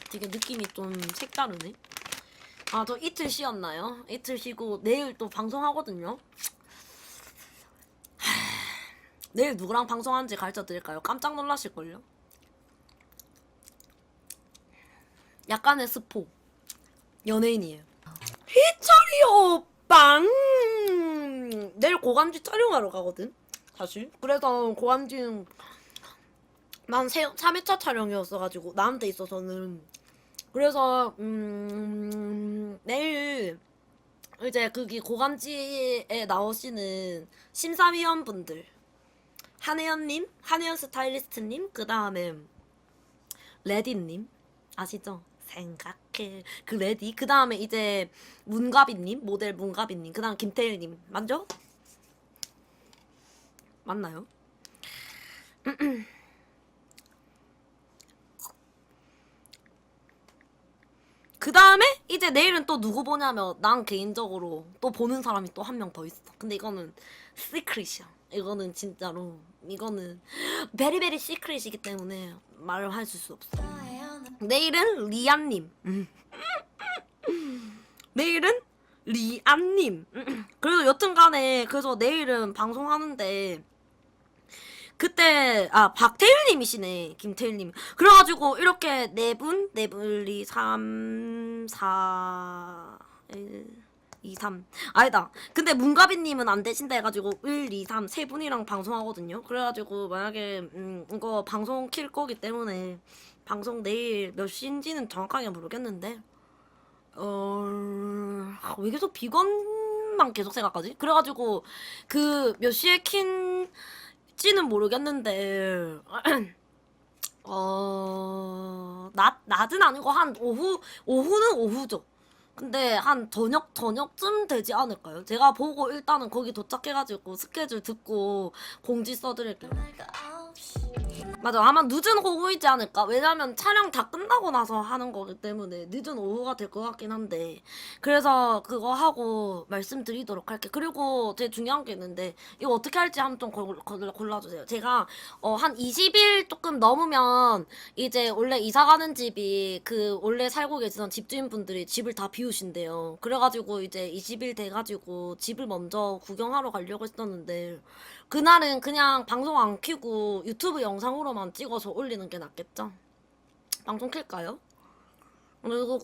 되게 느낌이 좀 색다르네. 저 이틀 쉬었나요? 이틀 쉬고 내일 또 방송하거든요. 내일 누구랑 방송하는지 가르쳐드릴까요? 깜짝 놀라실걸요? 약간의 스포. 연예인이에요. 희철이 오빠 내일 고감지 촬영하러 가거든 사실. 그래서 고감지는 난 3회차 촬영이었어가지고 나한테 있어서는. 그래서 내일 이제 거기 고감지에 나오시는 심사위원분들 한혜연님, 한혜연 스타일리스트님, 그 다음에 레디님 아시죠? 생각해 그 레디, 그 다음에 이제 문가비님, 모델 문가비님, 그 다음 김태일님 맞죠? 맞나요? 그 다음에 이제 내일은 또 누구 보냐면 난 개인적으로 또 보는 사람이 또 한 명 더 있어. 근데 이거는 시크릿이야. 이거는 진짜로 이거는 베리베리 시크릿이기 때문에 말을 해줄 수 없어. 내일은 리안님. 내일은 리안님. 그래도 여튼간에 그래서 내일은 방송하는데 그때 박태일님이시네. 김태일님. 그래가지고 이렇게 4분 3, 4, 1, 2, 3. 아니다. 근데 문가비님은 안 되신다 해가지고 1, 2, 3 세 분이랑 방송하거든요. 그래가지고 만약에 이거 방송 킬 거기 때문에 방송 내일 몇 시인지는 정확하게 모르겠는데 왜 계속 비건만 계속 생각하지? 그래가지고 그 몇 시에 킨지는 모르겠는데 낮은 아니고 한 오후는 오후죠. 근데 한 저녁쯤 되지 않을까요? 제가 보고 일단은 거기 도착해가지고 스케줄 듣고 공지 써드릴게요. 맞아, 아마 늦은 오후이지 않을까? 왜냐면 촬영 다 끝나고 나서 하는 거기 때문에 늦은 오후가 될 것 같긴 한데, 그래서 그거 하고 말씀드리도록 할게. 그리고 제일 중요한 게 있는데 이거 어떻게 할지 한번 좀 골라주세요. 제가 한 20일 조금 넘으면 이제 원래 이사 가는 집이 그 원래 살고 계시던 집주인분들이 집을 다 비우신대요. 그래가지고 이제 20일 돼가지고 집을 먼저 구경하러 가려고 했었는데, 그날은 그냥 방송 안 켜고 유튜브 영상으로만 찍어서 올리는 게 낫겠죠? 방송 켤까요? 그리고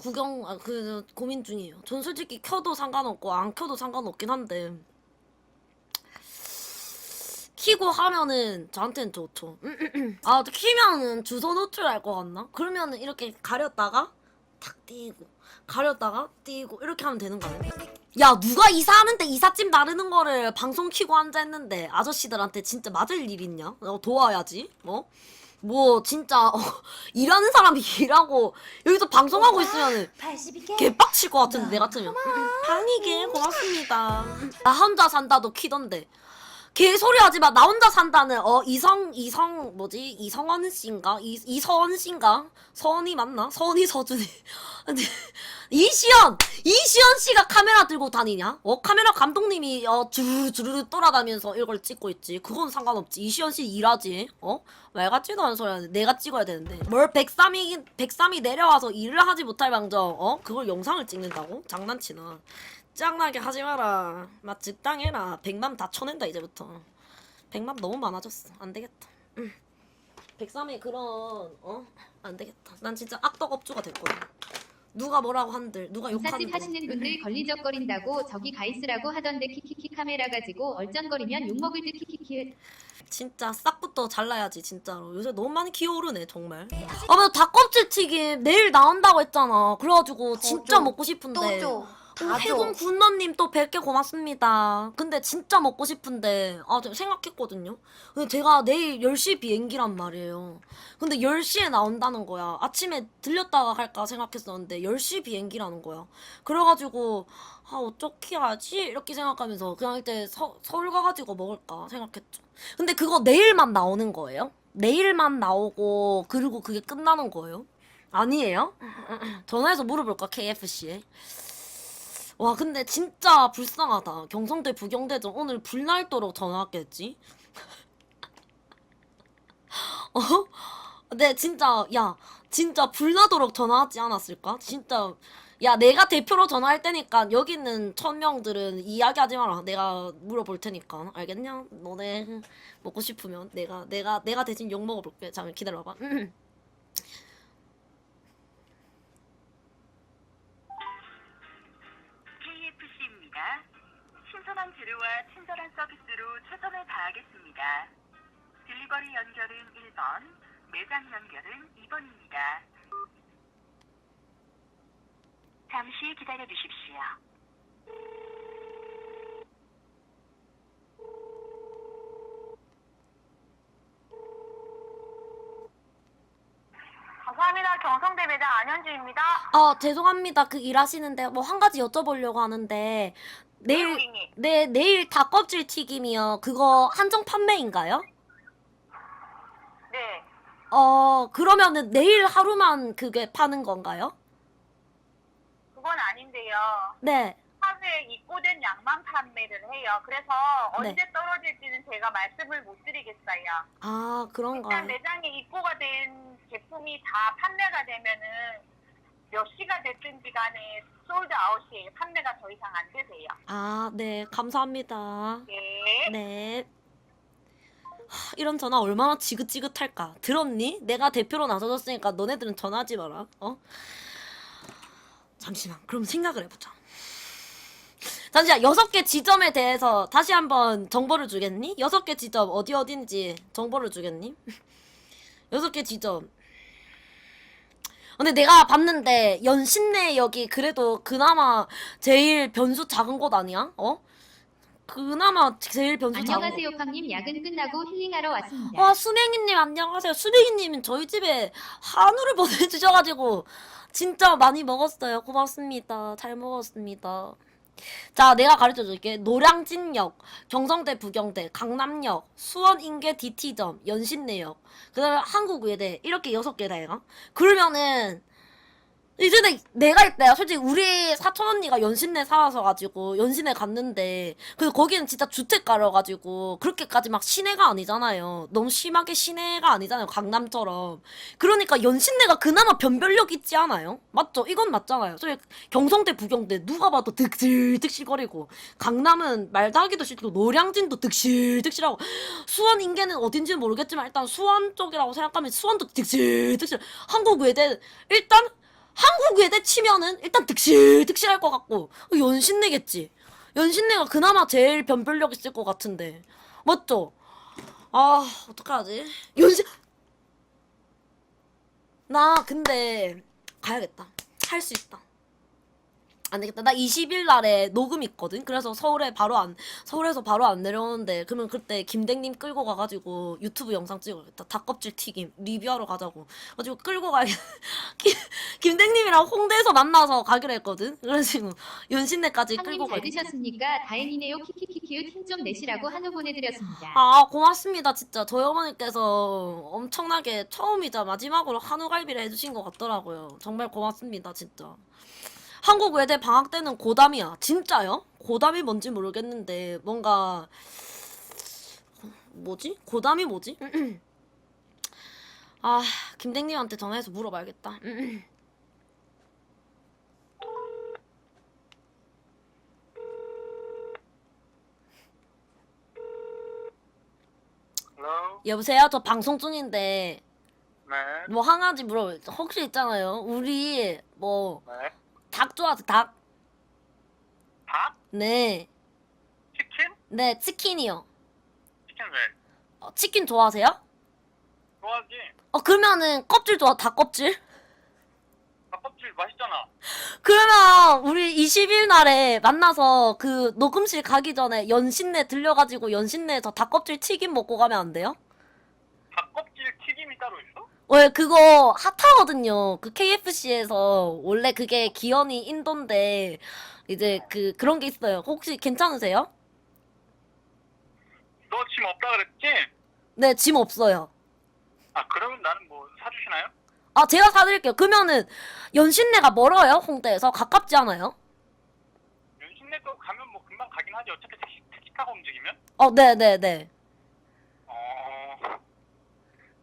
고민 중이에요. 전 솔직히 켜도 상관없고 안 켜도 상관없긴 한데 키고 하면은 저한테는 좋죠. 아, 키면은 주소 노출할 것 같나? 그러면은 이렇게 가렸다가 탁 띄고 가렸다가 띄고 이렇게 하면 되는 거 아니야? 야, 누가 이사하는데 이삿짐 나르는 거를 방송 키고 앉아있는데 아저씨들한테 진짜 맞을 일 있냐? 도와야지. 뭐 진짜 일하는 사람이 일하고 여기서 방송하고 있으면 82개. 개빡칠 것 같은데, 내 같으면. 방이게 고맙습니다. 나 혼자 산다도 키던데. 개소리 하지 마. 나 혼자 산다는 이성원 씨인가? 이서원 씨인가? 서원이 맞나? 서원이 서준이. 근데 이시연 씨가 카메라 들고 다니냐? 카메라 감독님이 주르르 돌아다니면서 이걸 찍고 있지. 그건 상관없지. 이시연 씨 일하지. 말 같지도 않은 소리 하는데 내가 찍어야 되는데. 뭘 103이 내려와서 일을 하지 못할 망정 그걸 영상을 찍는다고? 장난치나. 짱나게 하지 마라. 막 적당해라. 100만 다 쳐낸다 이제부터. 100만 너무 많아졌어. 안 되겠다. 103이 그런 안 되겠다. 난 진짜 악덕업주가 될 거야. 누가 뭐라고 한들, 누가 욕하는 이삿짐 하시는 분들 걸리적거린다고 저기 가 있으라고 하던데 키키키 카메라 가지고 얼쩡거리면 욕먹을 듯 키키키. 진짜 싹부터 잘라야지 진짜로. 요새 너무 많이 기어오르네 정말. 맞아, 닭껍질 튀김 내일 나온다고 했잖아. 그래가지고 진짜 줘. 먹고 싶은데. 또 줘. 다 줘. 해군 군너님 또 100개 고맙습니다. 근데 진짜 먹고 싶은데 제가 생각했거든요. 근데 제가 내일 10시 비행기란 말이에요. 근데 10시에 나온다는 거야. 아침에 들렸다가 갈까 생각했었는데 10시 비행기라는 거야. 그래가지고 어떻게 하지? 이렇게 생각하면서 그냥 이때 서울 가가지고 먹을까 생각했죠. 근데 그거 내일만 나오는 거예요? 내일만 나오고 그리고 그게 끝나는 거예요? 아니에요? 전화해서 물어볼까 KFC에. 와, 근데 진짜 불쌍하다. 경성대 부경대전 오늘 불날도록 전화 왔겠지? 네, 진짜 진짜 불나도록 전화 왔지 않았을까? 진짜 내가 대표로 전화할 테니까 여기 있는 1000명들은 이야기하지 마라. 내가 물어볼 테니까. 알겠냐? 너네 먹고 싶으면 내가 대신 욕 먹어볼게. 잠깐 기다려봐. KFC입니다. 신선한 재료와 친절한 서비스로 최선을 다하겠습니다. 딜리버리 연결은 1번, 매장 연결은 2번입니다. 잠시 기다려 주십시오. 감사합니다. 경성대 매장 안현주입니다. 죄송합니다. 그 일하시는데 뭐 한 가지 여쭤보려고 하는데 고객님. 내일 닭껍질 튀김이요. 그거 한정 판매인가요? 네. 그러면은 내일 하루만 그게 파는 건가요? 그건 아닌데요. 네. 하루에 입고된 양만 판매를 해요. 그래서 네. 언제 떨어질지는 제가 말씀을 못 드리겠어요. 그런가요? 일단 매장에 입고가 된 제품이 다 판매가 되면은 몇 시가 됐든지 간에 솔드 아웃이에요. 판매가 더 이상 안 되세요. 네. 감사합니다. 네. 네. 이런 전화 얼마나 지긋지긋할까? 들었니? 내가 대표로 나서줬으니까 너네들은 전화하지 마라. 잠시만. 그럼 생각을 해보자. 잠시만 6개 지점에 대해서 다시 한번 정보를 주겠니? 6개 지점 어딘지 정보를 주겠니? 6개 지점. 근데 내가 봤는데 연신내역이 그래도 그나마 제일 변수 작은 곳 아니야? 어? 그나마 제일 변수 작은 곳. 안녕하세요 팡님. 야근 끝나고 힐링하러 왔습니다. 와 수맹이님 안녕하세요. 수맹이님은 저희 집에 한우를 보내주셔가지고 진짜 많이 먹었어요. 고맙습니다. 잘 먹었습니다. 자, 내가 가르쳐줄게. 노량진역, 경성대 부경대, 강남역, 수원 인계 DT점, 연신내역, 그 다음에 한국외대 이렇게 6개다 얘가. 그러면은 이제 내가 이때야 솔직히 우리 사촌 언니가 연신내 살아서 가지고 연신내 갔는데 그 거기는 진짜 주택가라 가지고 그렇게까지 막 시내가 아니잖아요. 너무 심하게 시내가 아니잖아요. 강남처럼. 그러니까 연신내가 그나마 변별력 있지 않아요? 맞죠? 이건 맞잖아요. 솔직히 경성대 부경대 누가 봐도 득실득실거리고 강남은 말도 하기도 싫고 노량진도 득실득실하고 수원 인계는 어딘지는 모르겠지만 일단 수원 쪽이라고 생각하면 수원도 득실득실. 한국외대 일단 한국외대 치면은 일단 득실득실할 것 같고 연신내겠지. 연신내가 그나마 제일 변별력 있을 것 같은데 맞죠? 아 어떡하지? 나 근데 가야겠다. 할 수 있다. 안 되겠다. 나 20일 날에 녹음 있거든. 그래서 서울에서 바로 안 내려오는데 그러면 그때 김댕님 끌고 가가지고 유튜브 영상 찍어야겠다. 닭껍질 튀김 리뷰하러 가자고. 가지고 끌고 가야겠다. 김댕님이랑 홍대에서 만나서 가기로 했거든. 그래가지고 연신내까지 팡님 끌고 잘 가야겠다. 드셨습니까? 다행이네요. 키키키키우 힘좀 내시라고 한우 보내드렸습니다. 아 고맙습니다. 진짜 저희 어머니께서 엄청나게 처음이자 마지막으로 한우갈비를 해주신 것 같더라고요. 정말 고맙습니다. 진짜. 한국 외대 방학 때는 고담이야. 진짜요? 고담이 뭔지 모르겠는데 뭔가 뭐지? 고담이 뭐지? 아 김댕님한테 전화해서 물어봐야겠다. 헬로. 여보세요? 저 방송 중인데 네. 뭐 하나지 물어. 혹시 있잖아요. 우리 뭐 네. 닭 좋아하세요? 닭? 닭? 네. 치킨? 네 치킨이요. 치킨 왜? 치킨 좋아하세요? 좋아하지. 그러면은 껍질 좋아? 닭 껍질? 닭껍질 맛있잖아. 그러면 우리 20일 날에 만나서 그 녹음실 가기 전에 연신내 들려가지고 연신내에서 닭껍질 튀김 먹고 가면 안 돼요? 닭껍질 튀김이 따로 있어? 왜 그거 핫하거든요. 그 KFC에서 원래 그게 기원이 인도인데 이제 그런 게 있어요. 혹시 괜찮으세요? 너 짐 없다 그랬지? 네, 짐 없어요. 아 그러면 나는 뭐 사주시나요? 아, 제가 사드릴게요. 그러면은 연신내가 멀어요? 홍대에서 가깝지 않아요? 연신내도 가면 뭐 금방 가긴 하지. 어차피 택시 타고 움직이면. 네네네.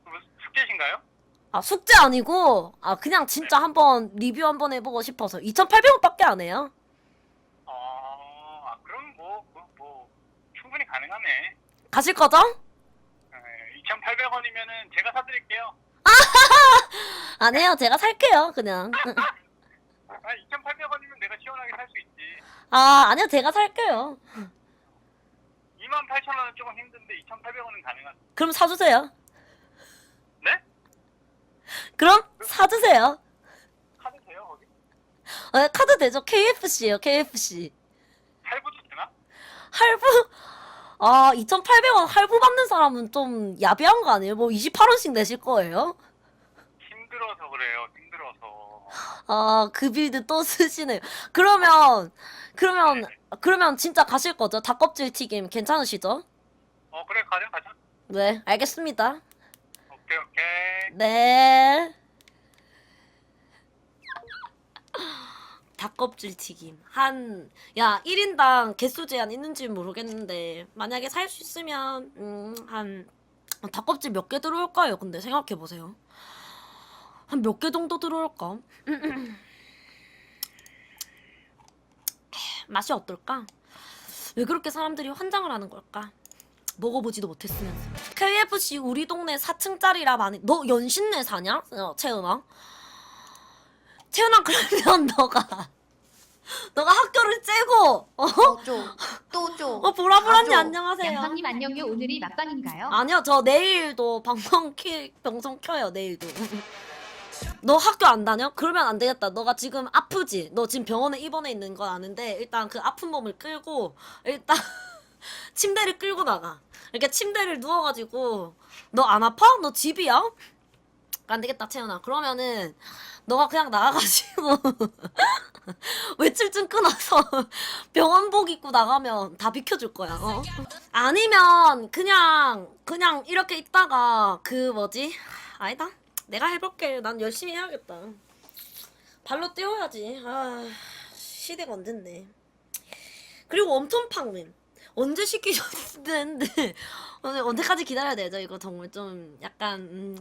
뭐 숙제신가요? 아, 숙제 아니고, 그냥 진짜 한번 리뷰 한번 해보고 싶어서. 2,800원밖에 안 해요. 그럼 뭐 충분히 가능하네. 가실 거죠? 2,800원이면은 제가 사드릴게요. 안 해요. 제가 살게요. 그냥. 2,800원이면 내가 시원하게 살 수 있지. 아니요. 제가 살게요. 28,000원은 조금 힘든데 2,800원은 가능하지. 그럼 사주세요. 네? 그럼 사주세요. 카드 돼요 거기? 카드 되죠? KFC예요. KFC. 할부도 되나? 할부? 2,800원 할부 받는 사람은 좀 야비한 거 아니에요? 뭐 28원씩 내실 거예요? 힘들어서 그래요. 힘들어서. 그 빌드 또 쓰시네요. 그러면 진짜 가실 거죠? 닭껍질 튀김 괜찮으시죠? 그래 가자. 네, 알겠습니다. 오케이. 네. 닭껍질 튀김. 1인당 개수 제한 있는지 모르겠는데, 만약에 살 수 있으면, 닭껍질 몇 개 들어올까요? 근데 생각해보세요. 한 몇 개 정도 들어올까? 맛이 어떨까? 왜 그렇게 사람들이 환장을 하는 걸까? 먹어보지도 못했으면서. KFC 우리 동네 4층짜리라 많이. 너 연신내 사냐? 채은아? 채은아 그러면 너가 너가 학교를 째고 더 줘. 또 줘. 보라보라님 다 줘. 안녕하세요. 양팡님 안녕요. 오늘이 막방인가요? 아니요, 저 내일도 방송 켜요, 내일도. 너 학교 안 다녀? 그러면 안 되겠다. 너가 지금 아프지? 너 지금 병원에 입원해 있는 건 아는데 일단 그 아픈 몸을 끌고 일단 침대를 끌고 나가. 이렇게 침대를 누워가지고 너 안 아파? 너 집이야? 안 되겠다, 채연아. 그러면은 너가 그냥 나가가지고 외출증 끊어서 병원복 입고 나가면 다 비켜줄 거야. 어? 아니면 그냥 이렇게 있다가 그 뭐지? 아니다. 내가 해볼게. 난 열심히 해야겠다. 발로 뛰어야지. 아, 시대가 언젠데. 그리고 엄청팡님 언제 시키셨는데 언제까지 기다려야 되죠? 이거 정말 좀 약간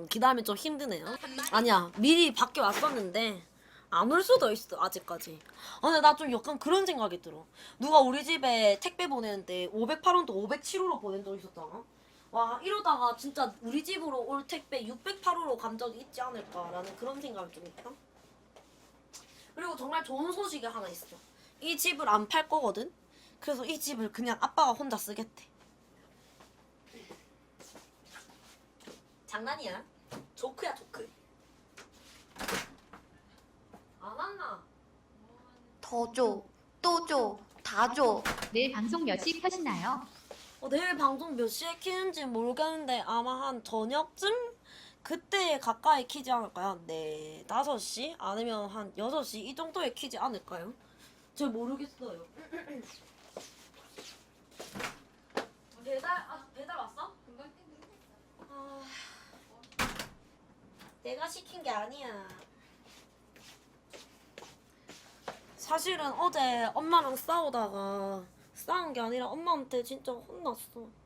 기다리면 좀 힘드네요. 아니야, 미리 밖에 왔었는데 안 올 수도 있어 아직까지. 근데 나 좀 약간 그런 생각이 들어. 누가 우리 집에 택배 보내는데 508원도 507호로 보낸 적 있었잖아. 와, 이러다가 진짜 우리 집으로 올 택배 608호로 간 적이 있지 않을까라는 그런 생각이 좀 있다. 그리고 정말 좋은 소식이 하나 있어. 이 집을 안 팔 거거든? 그래서 이 집을 그냥 아빠가 혼자 쓰겠대. 장난이야. 조크야, 조크. 안 왔나? 더 줘. 또 줘. 다 줘. 내일 방송 몇 시 켜시나요? 내일 방송 몇 시에 키는지 모르겠는데 아마 한 저녁쯤? 그때 가까이 키지 않을까요? 네, 5시? 아니면 한 6시? 이 정도에 키지 않을까요? 잘 모르겠어요. 배달 왔어? 내가 시킨 게 아니야. 사실은 어제 엄마랑 싸운 게 아니라 엄마한테 진짜 혼났어.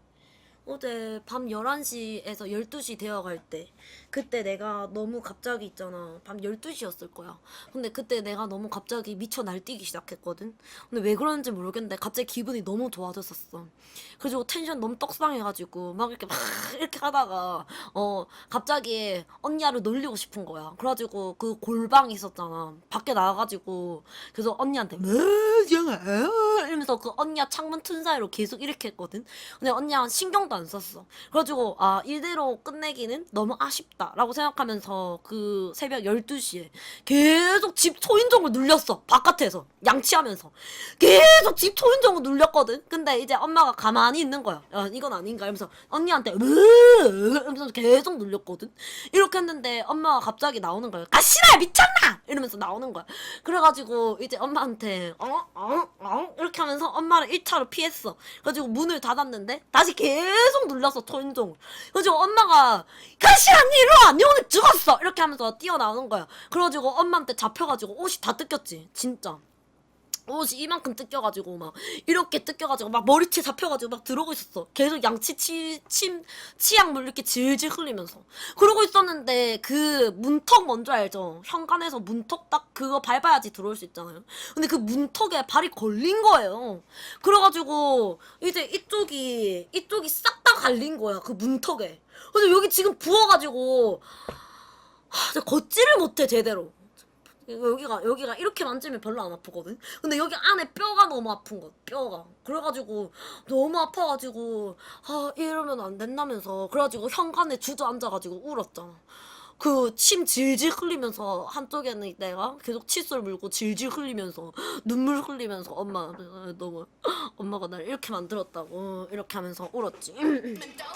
어제 밤 11시에서 12시 되어갈 때 그때 내가 너무 갑자기 있잖아. 밤 12시였을 거야. 근데 그때 내가 너무 갑자기 미쳐 날뛰기 시작했거든. 근데 왜 그런지 모르겠는데 갑자기 기분이 너무 좋아졌었어. 그래가지고 텐션 너무 떡상해가지고 막 이렇게 하다가 갑자기 언니야를 놀리고 싶은 거야. 그래가지고 그 골방이 있었잖아. 밖에 나가가지고 그래서 언니한테 이러면서 그 언니야 창문 튼 사이로 계속 이렇게 했거든. 근데 언니야 신경도 안 썼어. 그래가지고 이대로 끝내기는 너무 아쉽다라고 생각하면서 그 새벽 12시에 계속 집 초인종을 눌렸어. 바깥에서 양치하면서 계속 집 초인종을 눌렸거든. 근데 이제 엄마가 가만히 있는 거야. 이건 아닌가 이러면서 언니한테 이러면서 계속 눌렸거든. 이렇게 했는데 엄마가 갑자기 나오는 거야. 가시나 미쳤나 이러면서 나오는 거야. 그래가지고 이제 엄마한테 이렇게 하면서 엄마를 1차로 피했어. 그래가지고 문을 닫았는데 다시 계속 눌렀어 초인종을. 그래가지고 엄마가 가시나 니 일로 와! 니 오늘 죽었어! 이렇게 하면서 뛰어나오는 거야. 그래가지고 엄마한테 잡혀가지고 옷이 다 뜯겼지 진짜. 옷이 이만큼 뜯겨가지고 막 이렇게 뜯겨가지고 막 머리채 잡혀가지고 막 들어오고 있었어. 계속 양치 치약물 이렇게 질질 흘리면서 그러고 있었는데 그 문턱 뭔지 알죠? 현관에서 문턱 딱 그거 밟아야지 들어올 수 있잖아요. 근데 그 문턱에 발이 걸린 거예요. 그래가지고 이제 이쪽이 싹 다 갈린 거야 그 문턱에. 그래서 여기 지금 부어가지고 걷지를 못해 제대로. 여기가 이렇게 만지면 별로 안 아프거든. 근데 여기 안에 뼈가 너무 아픈 거. 뼈가. 그래가지고 너무 아파가지고 이러면 안 된다면서. 그래가지고 현관에 주저앉아가지고 울었잖아. 그 침 질질 흘리면서 한쪽에는 내가 계속 칫솔 물고 질질 흘리면서 눈물 흘리면서 엄마가 날 이렇게 만들었다고 이렇게 하면서 울었지.